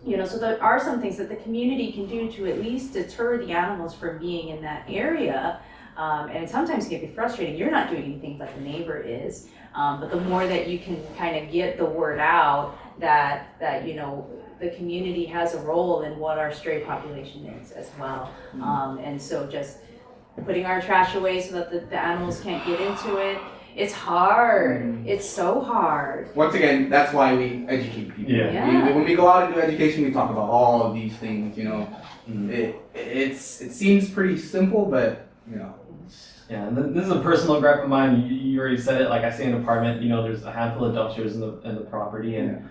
there are some things that the community can do to at least deter the animals from being in that area. And sometimes it can be frustrating. You're not doing anything, but the neighbor is. But the more that you can kind of get the word out that the community has a role in what our stray population is as well. And so just putting our trash away so that the animals can't get into it. It's hard. It's so hard. Once again, that's why we educate people. Yeah. When we go out and do education, we talk about all of these things. It seems pretty simple, but Yeah, and this is a personal gripe of mine. You already said it. Like I stay in an apartment. There's a handful of dumpsters in the property, and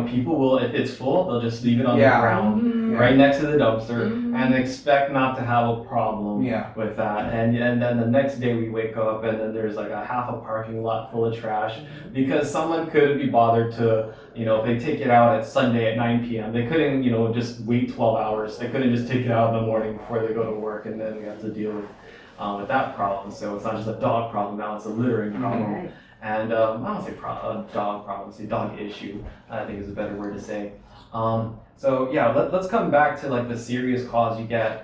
people will, if it's full, they'll just leave it on the ground right next to the dumpster and expect not to have a problem with that. And then the next day we wake up and then there's like a half a parking lot full of trash because someone couldn't be bothered to, if they take it out at Sunday at 9 p.m. They couldn't, just wait 12 hours. They couldn't just take it out in the morning before they go to work, and then we have to deal with that problem. So it's not just a dog problem now, it's a littering problem. Right. And I don't say a dog problem, say dog issue, I think is a better word to say. So yeah, let's come back to like the serious calls you get.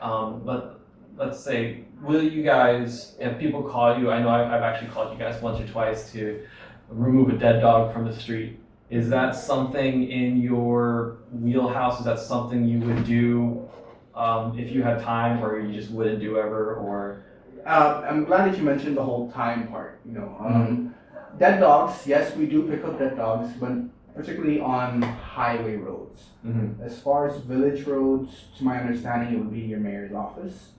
Let's say, will you guys, if people call you, I know I've actually called you guys once or twice to remove a dead dog from the street. Is that something in your wheelhouse? Is that something you would do if you had time, or you just wouldn't do ever, or? I'm glad that you mentioned the whole time part. Dead dogs, yes, we do pick up dead dogs, but particularly on highway roads. As far as village roads, to my understanding, it would be your mayor's office.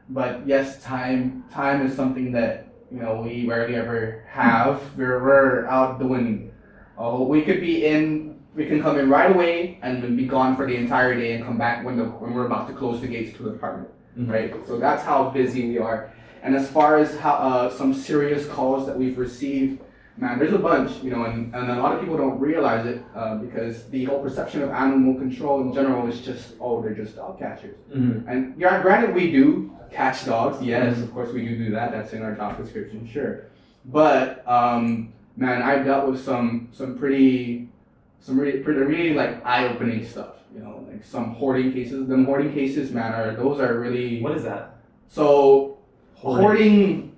But yes, time is something that we rarely ever have. We're out doing. We can come in right away and then be gone for the entire day and come back when we're about to close the gates to the apartment, right? So that's how busy we are. And as far as how some serious calls that we've received, man, there's a bunch, and a lot of people don't realize it because the whole perception of animal control in general is just, they're just dog catchers. And granted, we do Cats, dogs, yes, of course we do that. That's in our job description, sure. But man, I've dealt with some really like eye-opening stuff. You know, like some hoarding cases. The hoarding cases, man, those are really. What is that? So hoarding.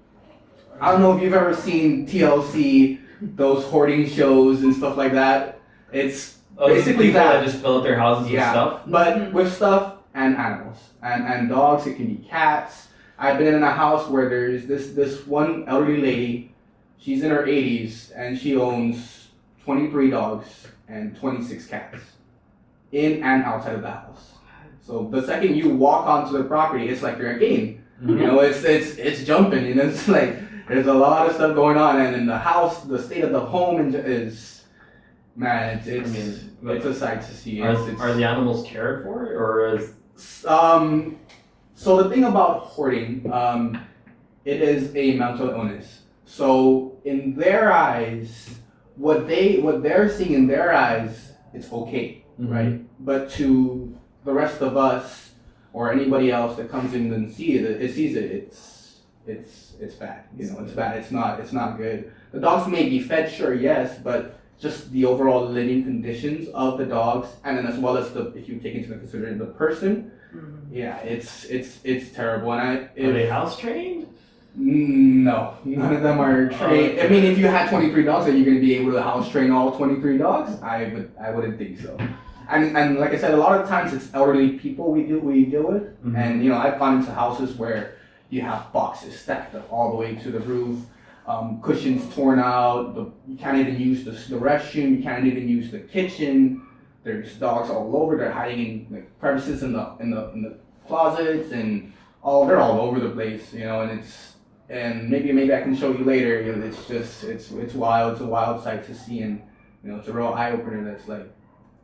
I don't know if you've ever seen TLC, those hoarding shows and stuff like that. It's basically people that. that just fill up their houses with stuff. But with stuff and animals and dogs. It can be cats. I've been in a house where there's this one elderly lady. She's in her 80s and she owns 23 dogs and 26 cats in and outside of the house. So the second you walk onto the property, it's like you're a game. Mm-hmm. You know, it's jumping. You know, it's like there's a lot of stuff going on, and in the house, the state of the home is, man, it's a sight to see. Are the animals cared for, or is? So the thing about hoarding, it is a mental illness. So in their eyes, what they're seeing in their eyes, it's okay, Mm-hmm. right? But to the rest of us or anybody else that comes in and sees it, it's bad. You know, it's bad. It's not good. The dogs may be fed, sure, yes, but just the overall living conditions of the dogs, and then as well as if you take into consideration the person, yeah, it's terrible. And Are they house trained? No, none of them are trained. I mean, if you had 23 dogs, are you going to be able to house train all 23 dogs? I wouldn't think so. And like I said, a lot of times it's elderly people we deal with, Mm-hmm. and you know, I've gone into houses where you have boxes stacked up all the way to the roof, cushions torn out. You can't even use the restroom. You can't even use the kitchen. There's dogs all over. They're hiding in like crevices in the closets, and they're all over the place. You know, and maybe I can show you later. You know, it's wild. It's a wild sight to see, and you know, it's a real eye opener. That's like,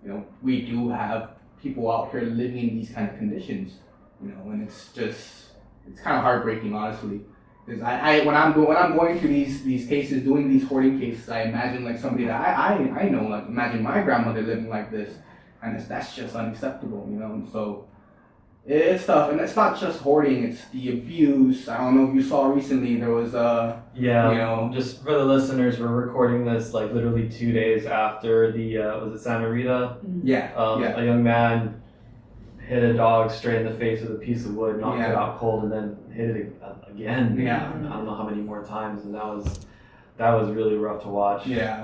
you know, we do have people out here living in these kind of conditions. You know, and it's kind of heartbreaking, honestly. Because when I'm going through these cases, doing these hoarding cases, I imagine like somebody that I know, like imagine my grandmother living like this, and that's just unacceptable, you know. And so it's tough, and it's not just hoarding; it's the abuse. I don't know if you saw recently there was you know, just for the listeners, we're recording this like literally 2 days after the was it Santa Rita? Yeah. A young man hit a dog straight in the face with a piece of wood, knocked it out cold, and then hit it again. Yeah. I don't know how many more times, and that was really rough to watch. Yeah.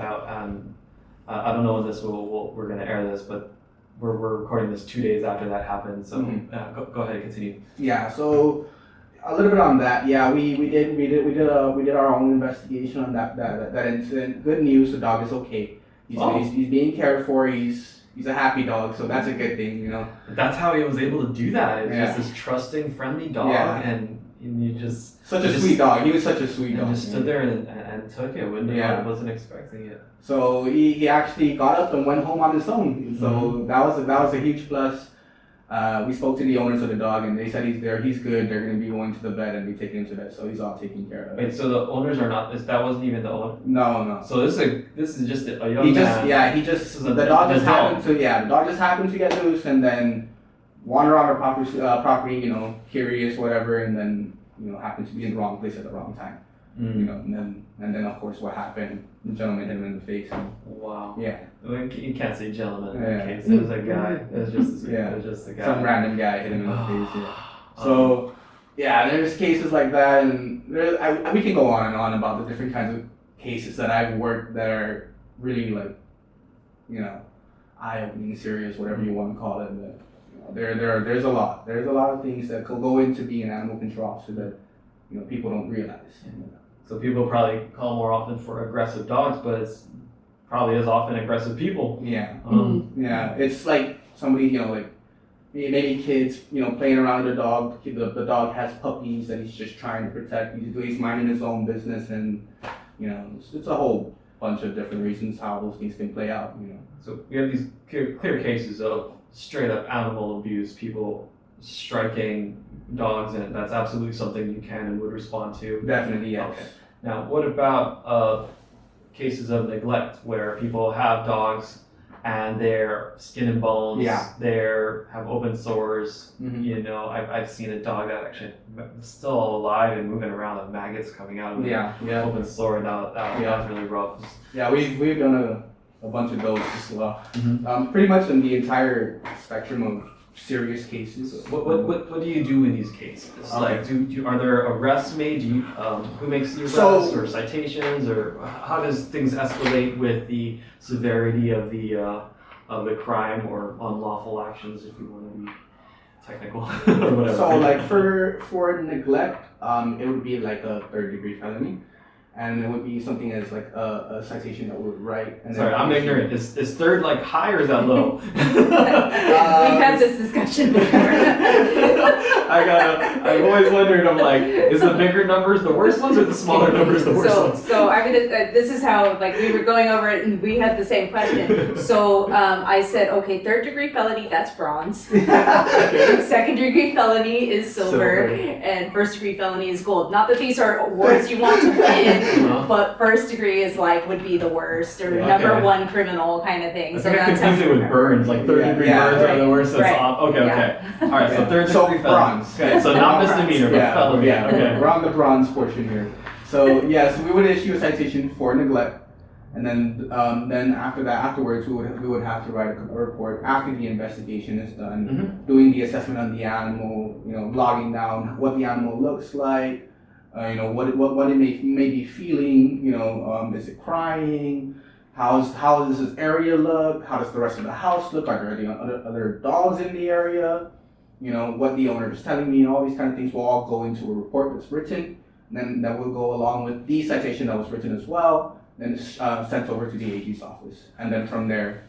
I don't know when we're gonna air this, but we're recording this 2 days after that happened. So go ahead and continue. Yeah. So a little bit on that. Yeah, we did our own investigation on that incident. Good news, the dog is okay. He's being cared for. He's a happy dog, so that's a good thing, you know. That's how he was able to do that. It's just this trusting, friendly dog, and you just sweet dog. He was such a sweet dog. Just stood there and took it. Wasn't expecting it. So he actually got up and went home on his own. So that was a huge plus. We spoke to the owners of the dog, and they said he's good. They're going to be going to the vet and be taking him to vet, so he's all taken care of. Wait, so the owners are not? That wasn't even the owner? No. So this is just a young man. The dog just happened to get loose and then wander on our property, you know, curious, whatever, and then, you know, happened to be in the wrong place at the wrong time. You know, and then of course what happened? The gentleman hit him in the face. Wow. Yeah. You can't say gentleman in that case. It was a guy. It was just a guy. Some random guy hit him in the face. Yeah. So there's cases like that, and we can go on and on about the different kinds of cases that I've worked that are really like, you know, eye-opening, serious, whatever you want to call it. But, you know, there's a lot. There's a lot of things that could go into being an animal control officer that, you know, people don't realize. So people probably call more often for aggressive dogs, but it's probably as often aggressive people. Yeah. It's like somebody, you know, like maybe kids, you know, playing around with the dog. The dog has puppies that he's just trying to protect. He's minding his own business, and you know, it's a whole bunch of different reasons how those things can play out. You know. So we have these clear cases of straight up animal abuse, people striking dogs, and that's absolutely something you can and would respond to. Definitely, yes. Okay. Now, what about cases of neglect where people have dogs and they're skin and bones. Yeah. They're have open sores. Mhm. You know, I've seen a dog that actually is still alive and moving around with maggots coming out of Yeah, an yeah, open sore. That was really rough. yeah. We've done a bunch of those as well. Mhm. Pretty much in the entire spectrum of serious cases. What do you do in these cases? Okay. Like, are there arrests made? Do you who makes the arrests So- or citations, or how does things escalate with the severity of the crime or unlawful actions, if you want to be technical or whatever? So like for neglect, it would be like a third-degree felony, and it would be something as like a citation that we would write. And Sorry, then I'm ignorant. Is third like high or is that low? We've had this discussion before. I'm always wondering, I'm like, is the bigger numbers the worst ones or the smaller numbers the worst ones? So I'm gonna, this is how, like, we were going over it and we had the same question. So, I said, okay, third degree felony, that's bronze. Second degree felony is silver, and first degree felony is gold. Not that these are awards you want to win, Uh-huh. but first degree is like, would be the worst, or Yeah, number okay. one criminal kind of thing. I So think I that's how confuse it we with remember. burns, like third degree Yeah, burns are right, the worst. So right. it's okay, Yeah. okay. All right, so third So degree felony. bronze. Okay, so not misdemeanor, but Yeah, felony. yeah. Okay. We're on the bronze portion here. So yeah, so we would issue a citation for neglect, and then afterwards we would have to write a report after the investigation is done, Mhm. doing the assessment on the animal, logging down what the animal looks like, what it may be feeling, is it crying? How does this area look? How does the rest of the house look? Are there any other dogs in the area? What the owner is telling me, and all these kind of things will all go into a report that's written. And then that will go along with the citation that was written as well. Then it's sent over to the AG's office, and then from there,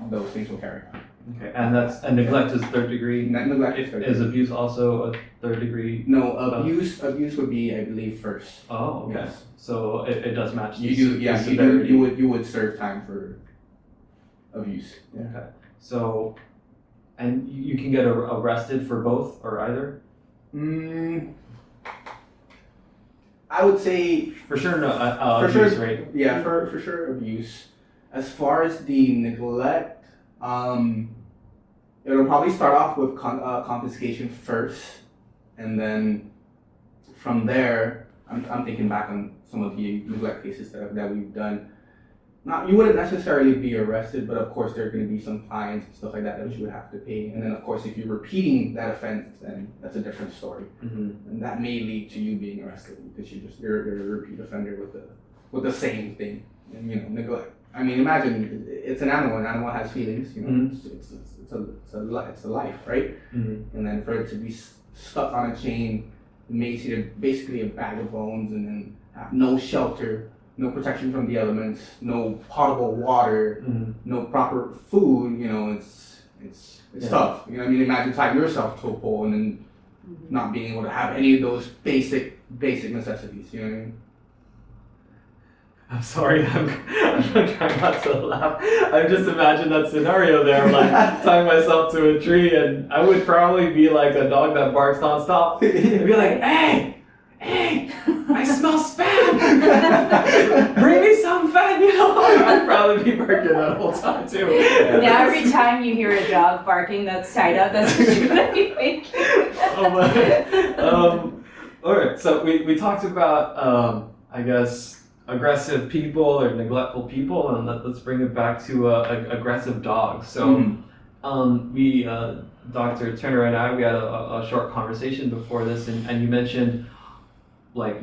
those things will carry on. Okay, and neglect is third degree. Neglect is third Is degree. abuse also a third degree? No, abuse would be, I believe, first. Oh, okay. Yes. So it does match. You the do, yeah. severity. You would serve time for abuse. Yeah. Okay. So, and you can get arrested for both or either? I would say For sure, no. For sure. Abuse, right? yeah, for sure abuse. As far as the neglect, it'll probably start off with confiscation first, and then from there, I'm thinking back on some of the neglect cases that we've done. You wouldn't necessarily be arrested, but of course there are going to be some fines and stuff like that you would have to pay. And then of course if you're repeating that offense, then that's a different story, Mm-hmm. and that may lead to you being arrested because you're a repeat offender with the same thing. And neglect. I mean, imagine it's an animal. An animal has feelings. Mhm. It's a life, right? Mm-hmm. And then for it to be stuck on a chain, it makes it basically a bag of bones, and then have no shelter, no protection from the elements, no potable water, Mm-hmm. no proper food. It's Yeah. tough. I mean, imagine tying yourself to a pole and then not being able to have any of those basic necessities. You know what I mean? I'm sorry, I'm trying not to laugh. I just imagine that scenario there, like tying myself to a tree, and I would probably be like a dog that barks nonstop. I'd be like, hey, I smell spam. Bring me some fat, I'd probably be barking that whole time too. Now every time you hear a dog barking that's tied up, that's what you're gonna be thinking. Oh my. All right, so we talked about I guess aggressive people or neglectful people, and let's bring it back to aggressive dogs. So we Dr. Turner and I, we had a short conversation before this, and you mentioned like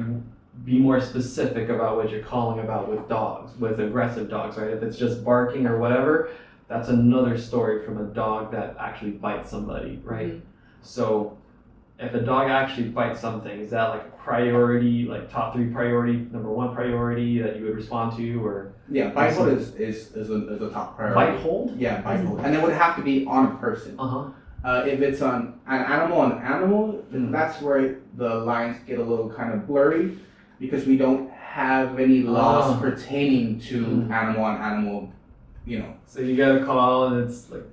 be more specific about what you're calling about with aggressive dogs, right? If it's just barking or whatever, that's another story from a dog that actually bites somebody, right? Mhm. So if a dog actually bites something, is that like a priority, like top 3 priority, number 1 priority that you would respond to, or Yeah, bite hold is a top priority. bite hold? Yeah, bite hold, and it would have to be on a person. If it's on an animal, then that's where the lines get a little kind of blurry, because we don't have any laws pertaining to animal on animal. So you get a call and it's like,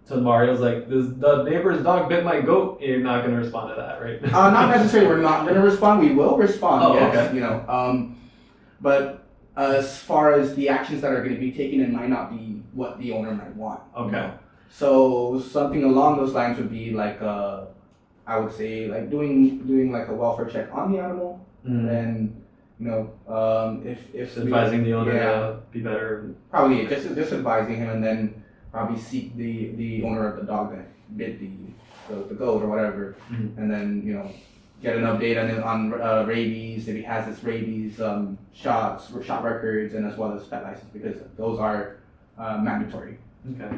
to Mario's like, the neighbor's dog bit my goat. You're not gonna respond to that, right? Not necessarily. We're not going to respond. We will respond. Oh, yes. okay. But as far as the actions that are going to be taken, it might not be what the owner might want. Okay. So something along those lines would be like I would say like doing like a welfare check on the animal, and if Advising the owner yeah, to be better. probably just advising him, and then probably seek the owner of the dog that bit the goat or whatever, and then get an update on rabies, if he has his rabies shot records, and as well as pet license, because those are mandatory. Okay.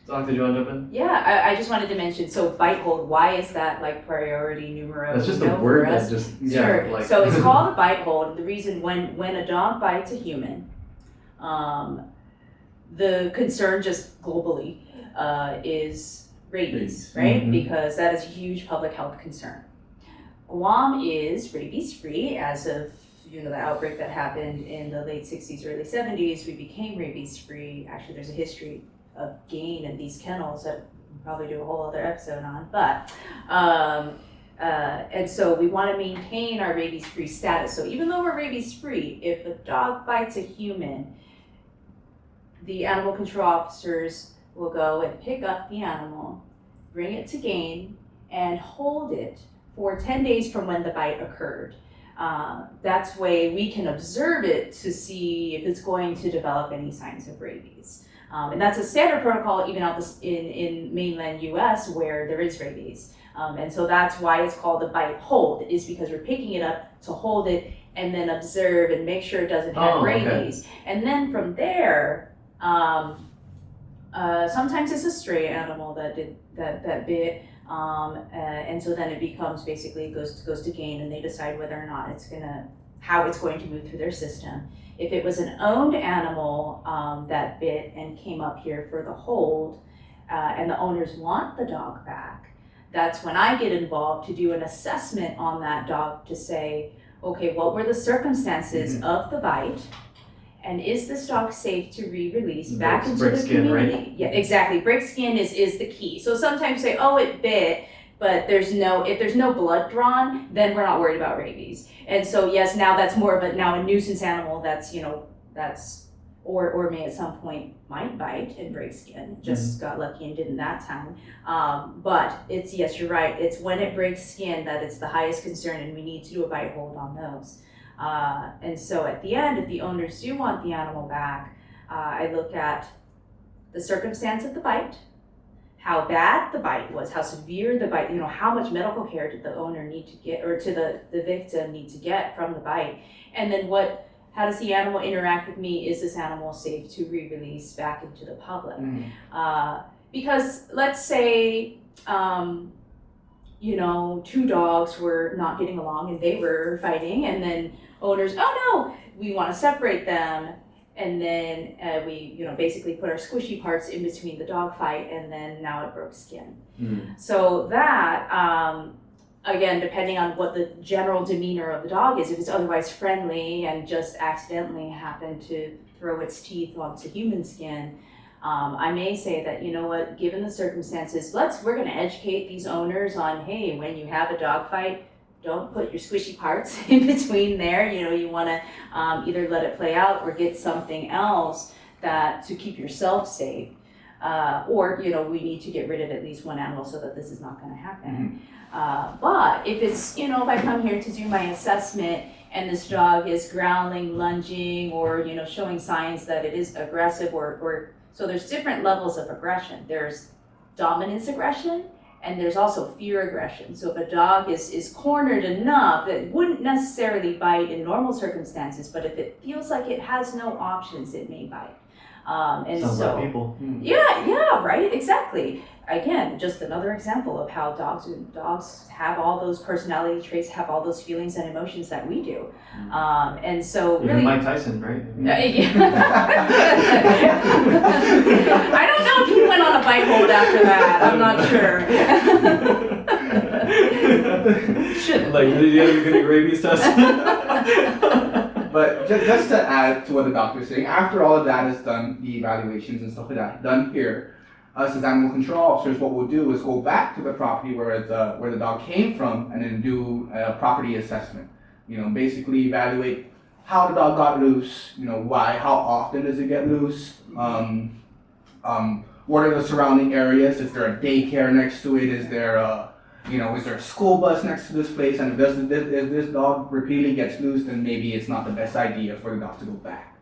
Zach, did you want to jump in? Yeah, I just wanted to mention, so bite hold, why is that like priority numero That's just uno a word for us? that just Sure. like So it's called a bite hold. The reason when a dog bites a human, the concern just globally is rabies, right? Because that is a huge public health concern. Guam is rabies free as of the outbreak that happened in the late 60s, early 70s. We became rabies free. Actually, there's a history of gain in these kennels that we'll probably do a whole other episode on. But and so we want to maintain our rabies free status. So even though we're rabies free, if a dog bites a human, the animal control officers will go and pick up the animal, bring it to gain, and hold it for 10 days from when the bite occurred. That's way we can observe it to see if it's going to develop any signs of rabies. And that's a standard protocol even out in mainland US where there is rabies. And so that's why it's called a bite hold, is because we're picking it up to hold it and then observe and make sure it doesn't have rabies. And then from there, sometimes it's a stray animal that bit. And so then it becomes basically goes to gain, and they decide whether or not how it's going to move through their system. If it was an owned animal that bit and came up here for the hold, and the owners want the dog back, that's when I get involved to do an assessment on that dog to say, okay, what were the circumstances of the bite? And is this dog safe to re-release back into the community? Right? Yeah, exactly. Break skin is the key. So sometimes say, oh, it bit, but if there's no blood drawn, then we're not worried about rabies. And so yes, now that's more of a nuisance animal that's or may at some point might bite and break skin. Just got lucky and didn't that time. But yes, you're right. It's when it breaks skin that it's the highest concern, and we need to do a bite hold on those. And so at the end, if the owners do want the animal back, I look at the circumstance of the bite, how bad the bite was, how severe the bite, how much medical care did the owner need to get, or to the victim need to get from the bite, and then how does the animal interact with me? Is this animal safe to re-release back into the public? Because let's say, two dogs were not getting along and they were fighting, and then owners, oh no, we want to separate them, and then we basically put our squishy parts in between the dog fight, and then now it broke skin. So that again, depending on what the general demeanor of the dog is, if it's otherwise friendly and just accidentally happened to throw its teeth onto human skin, I may say that, given the circumstances, we're going to educate these owners on, hey, when you have a dog fight, don't put your squishy parts in between there. You want to either let it play out or get something else to keep yourself safe. Or we need to get rid of at least one animal so that this is not going to happen. But if it's, if I come here to do my assessment and this dog is growling, lunging, or, showing signs that it is aggressive so there's different levels of aggression. There's dominance aggression, and there's also fear aggression. So if a dog is cornered enough, that wouldn't necessarily bite in normal circumstances, but if it feels like it has no options, it may bite. Sounds like people. Yeah, right, exactly. Again, just another example of how dogs have all those personality traits, have all those feelings and emotions that we do. And so really, Mike Tyson, right? I don't know if he went on a bite hold after that. I'm not sure. Shit, did you ever get a rabies test? But just to add to what the doctor's saying, after all of that is done, the evaluations and stuff like that done here, us as animal control officers, what we'll do is go back to the property where the dog came from, and then do a property assessment. Basically evaluate how the dog got loose, why, how often does it get loose, what are the surrounding areas, is there a daycare next to it, is there is there a school bus next to this place, and if this dog repeatedly gets loose, then maybe it's not the best idea for the dog to go back,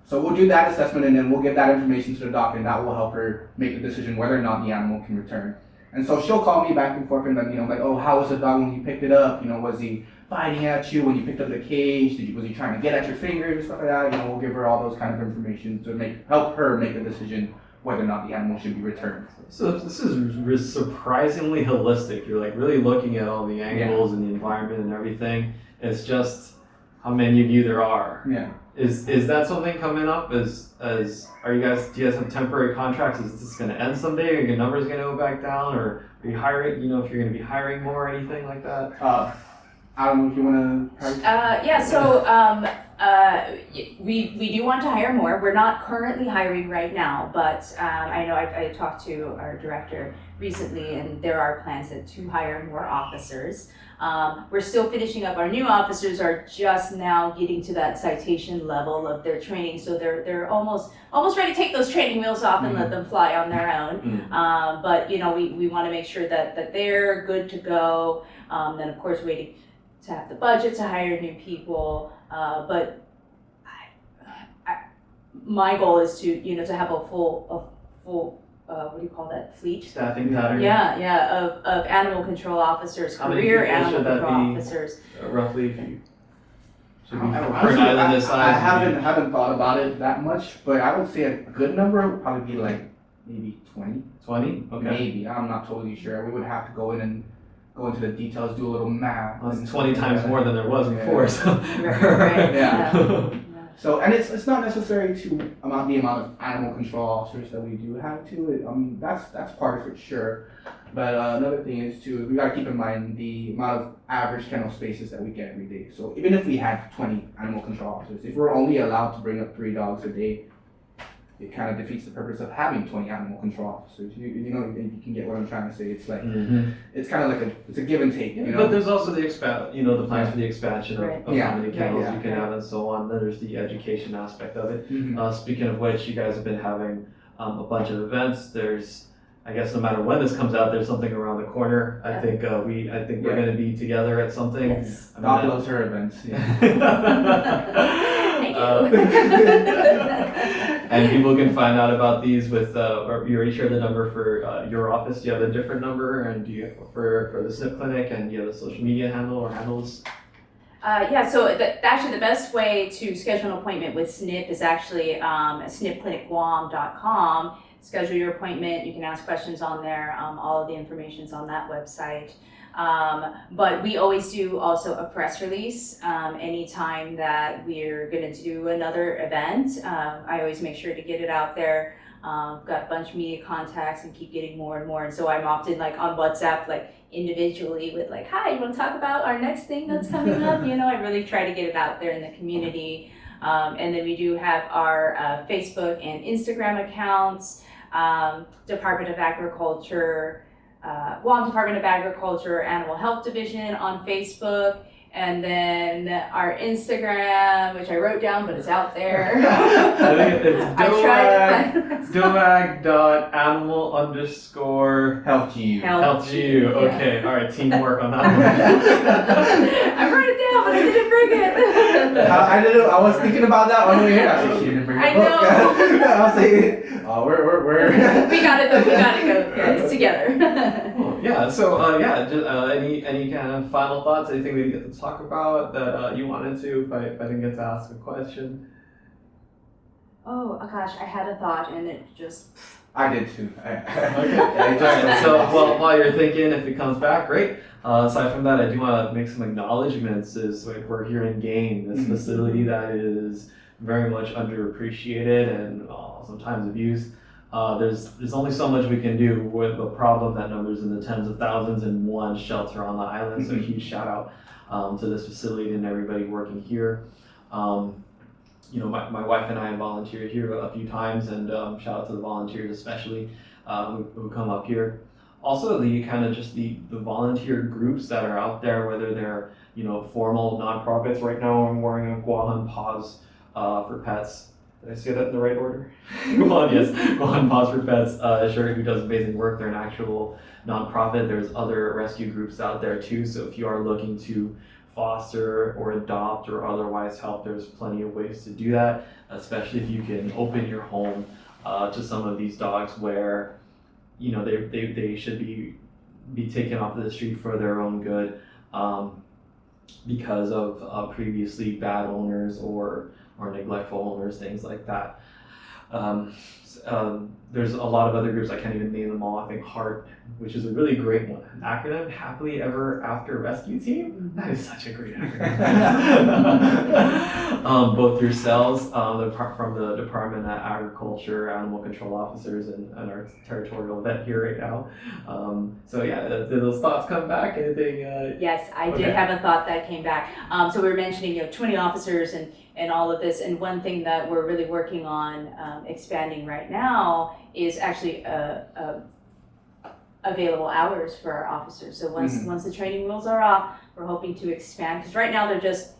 So we'll do that assessment, and then we'll give that information to the doc, and that will help her make the decision whether or not the animal can return. And so she'll call me back and forth and then, like, oh, how was the dog when you picked it up? Was he biting at you when you picked up the cage? Was he trying to get at your fingers and stuff like that? We'll give her all those kind of information to help her make a decision whether or not the animal should be returned. So this is surprisingly holistic. You're like really looking at all the angles and the environment and everything. It's just how many of you there are. Yeah. Is that something coming up? Do you guys have temporary contracts? Is this going to end someday? Are your numbers going to go back down, or are you hiring? If you're going to be hiring more or anything like that? I don't know if you want to. So we do want to hire more. We're not currently hiring right now, but I know I talked to our director recently, and there are plans to hire more officers. We're still finishing up. Our new officers are just now getting to that citation level of their training, so they're almost ready to take those training wheels off and let them fly on their own. But we want to make sure that they're good to go. Then of course waiting to have the budget to hire new people. But my goal is to have a full what do you call that, fleet? Staffing pattern? Yeah, of animal control officers, career animal control officers. Roughly, should be for Honestly, an island this size? I haven't thought about it that much, but I would say a good number would probably be like maybe 20. 20? Okay. Maybe, I'm not totally sure. We would have to go into the details, do a little math. Well, that's 20 times more than there was before. So. Right. Yeah. So, and it's not necessary to the amount of animal control officers that we do have too. That's part of it, sure. But another thing is too, we gotta keep in mind the amount of average kennel spaces that we get every day. So even if we had 20 animal control officers, if we're only allowed to bring up 3 dogs a day, it kind of defeats the purpose of having 20 animal control officers. You can get what I'm trying to say. It's like it's kind of like it's a give and take. But there's also the the plans for the expansion of how many kennels you can have and so on. Then there's the education aspect of it. Speaking of which, you guys have been having a bunch of events. There's, I guess, no matter when this comes out, there's something around the corner. I think we're going to be together at something. Yes. God loves her events. Thank you. And people can find out about these with, or you already shared the number for your office. Do you have a different number? And do you for the SNIP clinic? And do you have a social media handle or handles? So actually the best way to schedule an appointment with SNIP is actually snipclinicguam.com. Schedule your appointment. You can ask questions on there. All of the information's on that website. But we always do also a press release anytime that we're going to do another event. I always make sure to get it out there. Got a bunch of media contacts and keep getting more and more. And so I'm often like on WhatsApp, like individually with like, hi, you want to talk about our next thing that's coming up? I really try to get it out there in the community. And then we do have our Facebook and Instagram accounts, Department of Agriculture, Guam Department of Agriculture Animal Health Division on Facebook, and then our Instagram, which I wrote down, but it's out there. I think it's doag.animal_healthgu. Healthgu. Okay, all right, teamwork on that one. I wrote it down, but I didn't bring it. I was thinking about that on the way here. I said, she didn't bring it. I know. I was thinking, we're. We gotta go, guys, together. Yeah, so just, any kind of final thoughts, anything we get to talk about that you wanted to, if I didn't get to ask a question? Oh gosh, I had a thought and it just... I did too. Okay. So while you're thinking, if it comes back, great. Aside from that, I do want to make some acknowledgments. Is like we're here in Gain, this facility that is very much underappreciated and sometimes abused. There's only so much we can do with a problem that numbers in the tens of thousands in one shelter on the island. So a huge shout out to this facility and everybody working here. My wife and I have volunteered here a few times, and shout out to the volunteers especially who come up here. Also, the kind of just the volunteer groups that are out there, whether they're formal nonprofits. Right now, I'm wearing a Guam Paws for Pets. Did I say that in the right order? Guam, yes, Guam Paws for Pets shirt, who does amazing work. They're an actual nonprofit. There's other rescue groups out there too. So if you are looking to foster or adopt or otherwise help, there's plenty of ways to do that. Especially if you can open your home to some of these dogs where they should be taken off of the street for their own good, because of previously bad owners or neglectful owners, things like that. There's a lot of other groups, I can't even name them all. I think HEART, which is a really great one, an acronym, Happily Ever After Rescue Team. That is such a great acronym. Both yourselves, from the Department of Agriculture, Animal Control Officers, and our territorial vet here right now. So yeah, did those thoughts come back? Anything? Yes, I did have a thought that came back. So we were mentioning 20 officers and all of this, and one thing that we're really working on expanding right now is actually available hours for our officers. So once the training rules are off, we're hoping to expand, because right now they're just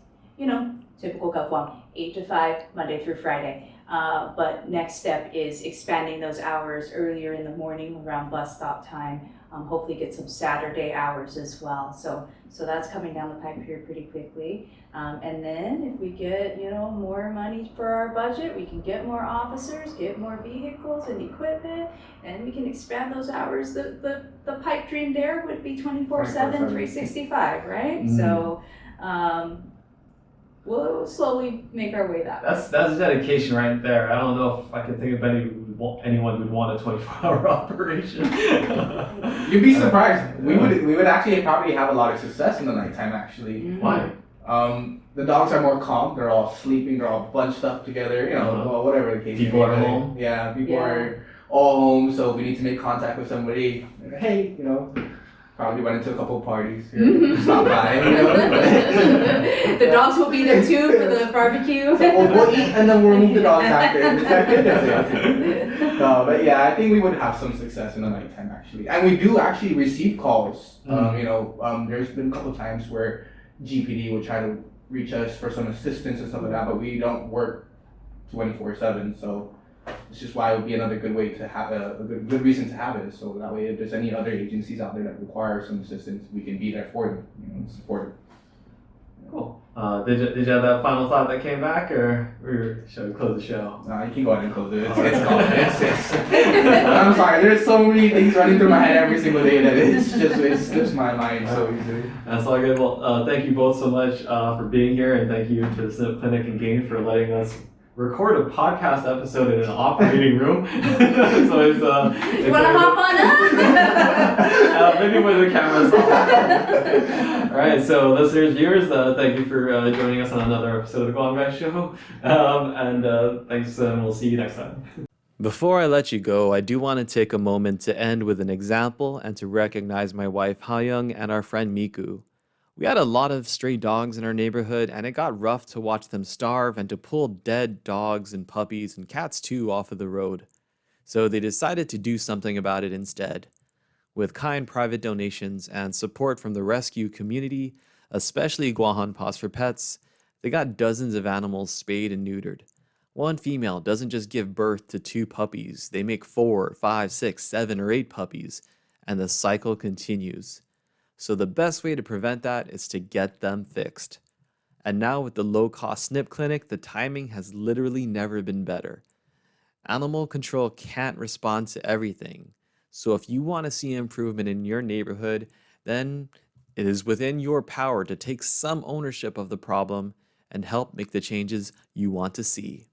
typical Guam, 8 to 5 Monday through Friday. But next step is expanding those hours earlier in the morning around bus stop time. Hopefully get some Saturday hours as well. So that's coming down the pipe here pretty quickly. And then if we get more money for our budget, we can get more officers, get more vehicles and equipment, and we can expand those hours. The pipe dream there would be 24/7, 365, right? Mm-hmm. So we'll slowly make our way that way. That's dedication right there. I don't know if I can think of anyone who'd want a 24-hour operation. You'd be surprised. We would actually probably have a lot of success in the nighttime, actually. Mm-hmm. Why? The dogs are more calm. They're all sleeping. They're all bunched up together. Well, whatever the case. People are home. Yeah, people are all home. So if we need to make contact with somebody, hey, probably went into a couple of parties. Stop by. The dogs will be there too for the barbecue. So we'll eat and then we'll remove the dogs after. But yeah, I think we would have some success in the nighttime, actually. And we do actually receive calls. There's been a couple of times where GPD would try to reach us for some assistance and stuff like that, but we don't work 24/7, so it's just why it would be another good way to have a good reason to have it. So that way, if there's any other agencies out there that require some assistance, we can be there for them, support them. Cool. Did you have that final thought that came back, or should we close the show? No, you can go ahead and close it. It's gone. I'm sorry. There's so many things running through my head every single day that it slips my mind so easily. That's all good. Well, thank you both so much for being here, and thank you to the SNIP Clinic and Gain for letting us record a podcast episode in an operating room. So it's you want to hop on up? Maybe when the camera's off. All right, so listeners, viewers, thank you for joining us on another episode of the TheGuamGuy Show. And thanks, and we'll see you next time. Before I let you go, I do want to take a moment to end with an example and to recognize my wife, Ha-Young, and our friend Miku. We had a lot of stray dogs in our neighborhood, and it got rough to watch them starve and to pull dead dogs and puppies and cats too off of the road. So they decided to do something about it instead. With kind private donations and support from the rescue community, especially Guam Paws for Pets, they got dozens of animals spayed and neutered. One female doesn't just give birth to 2 puppies, they make 4, 5, 6, 7, or 8 puppies, and the cycle continues. So the best way to prevent that is to get them fixed. And now with the low-cost SNIP clinic, the timing has literally never been better. Animal control can't respond to everything. So if you want to see improvement in your neighborhood, then it is within your power to take some ownership of the problem and help make the changes you want to see.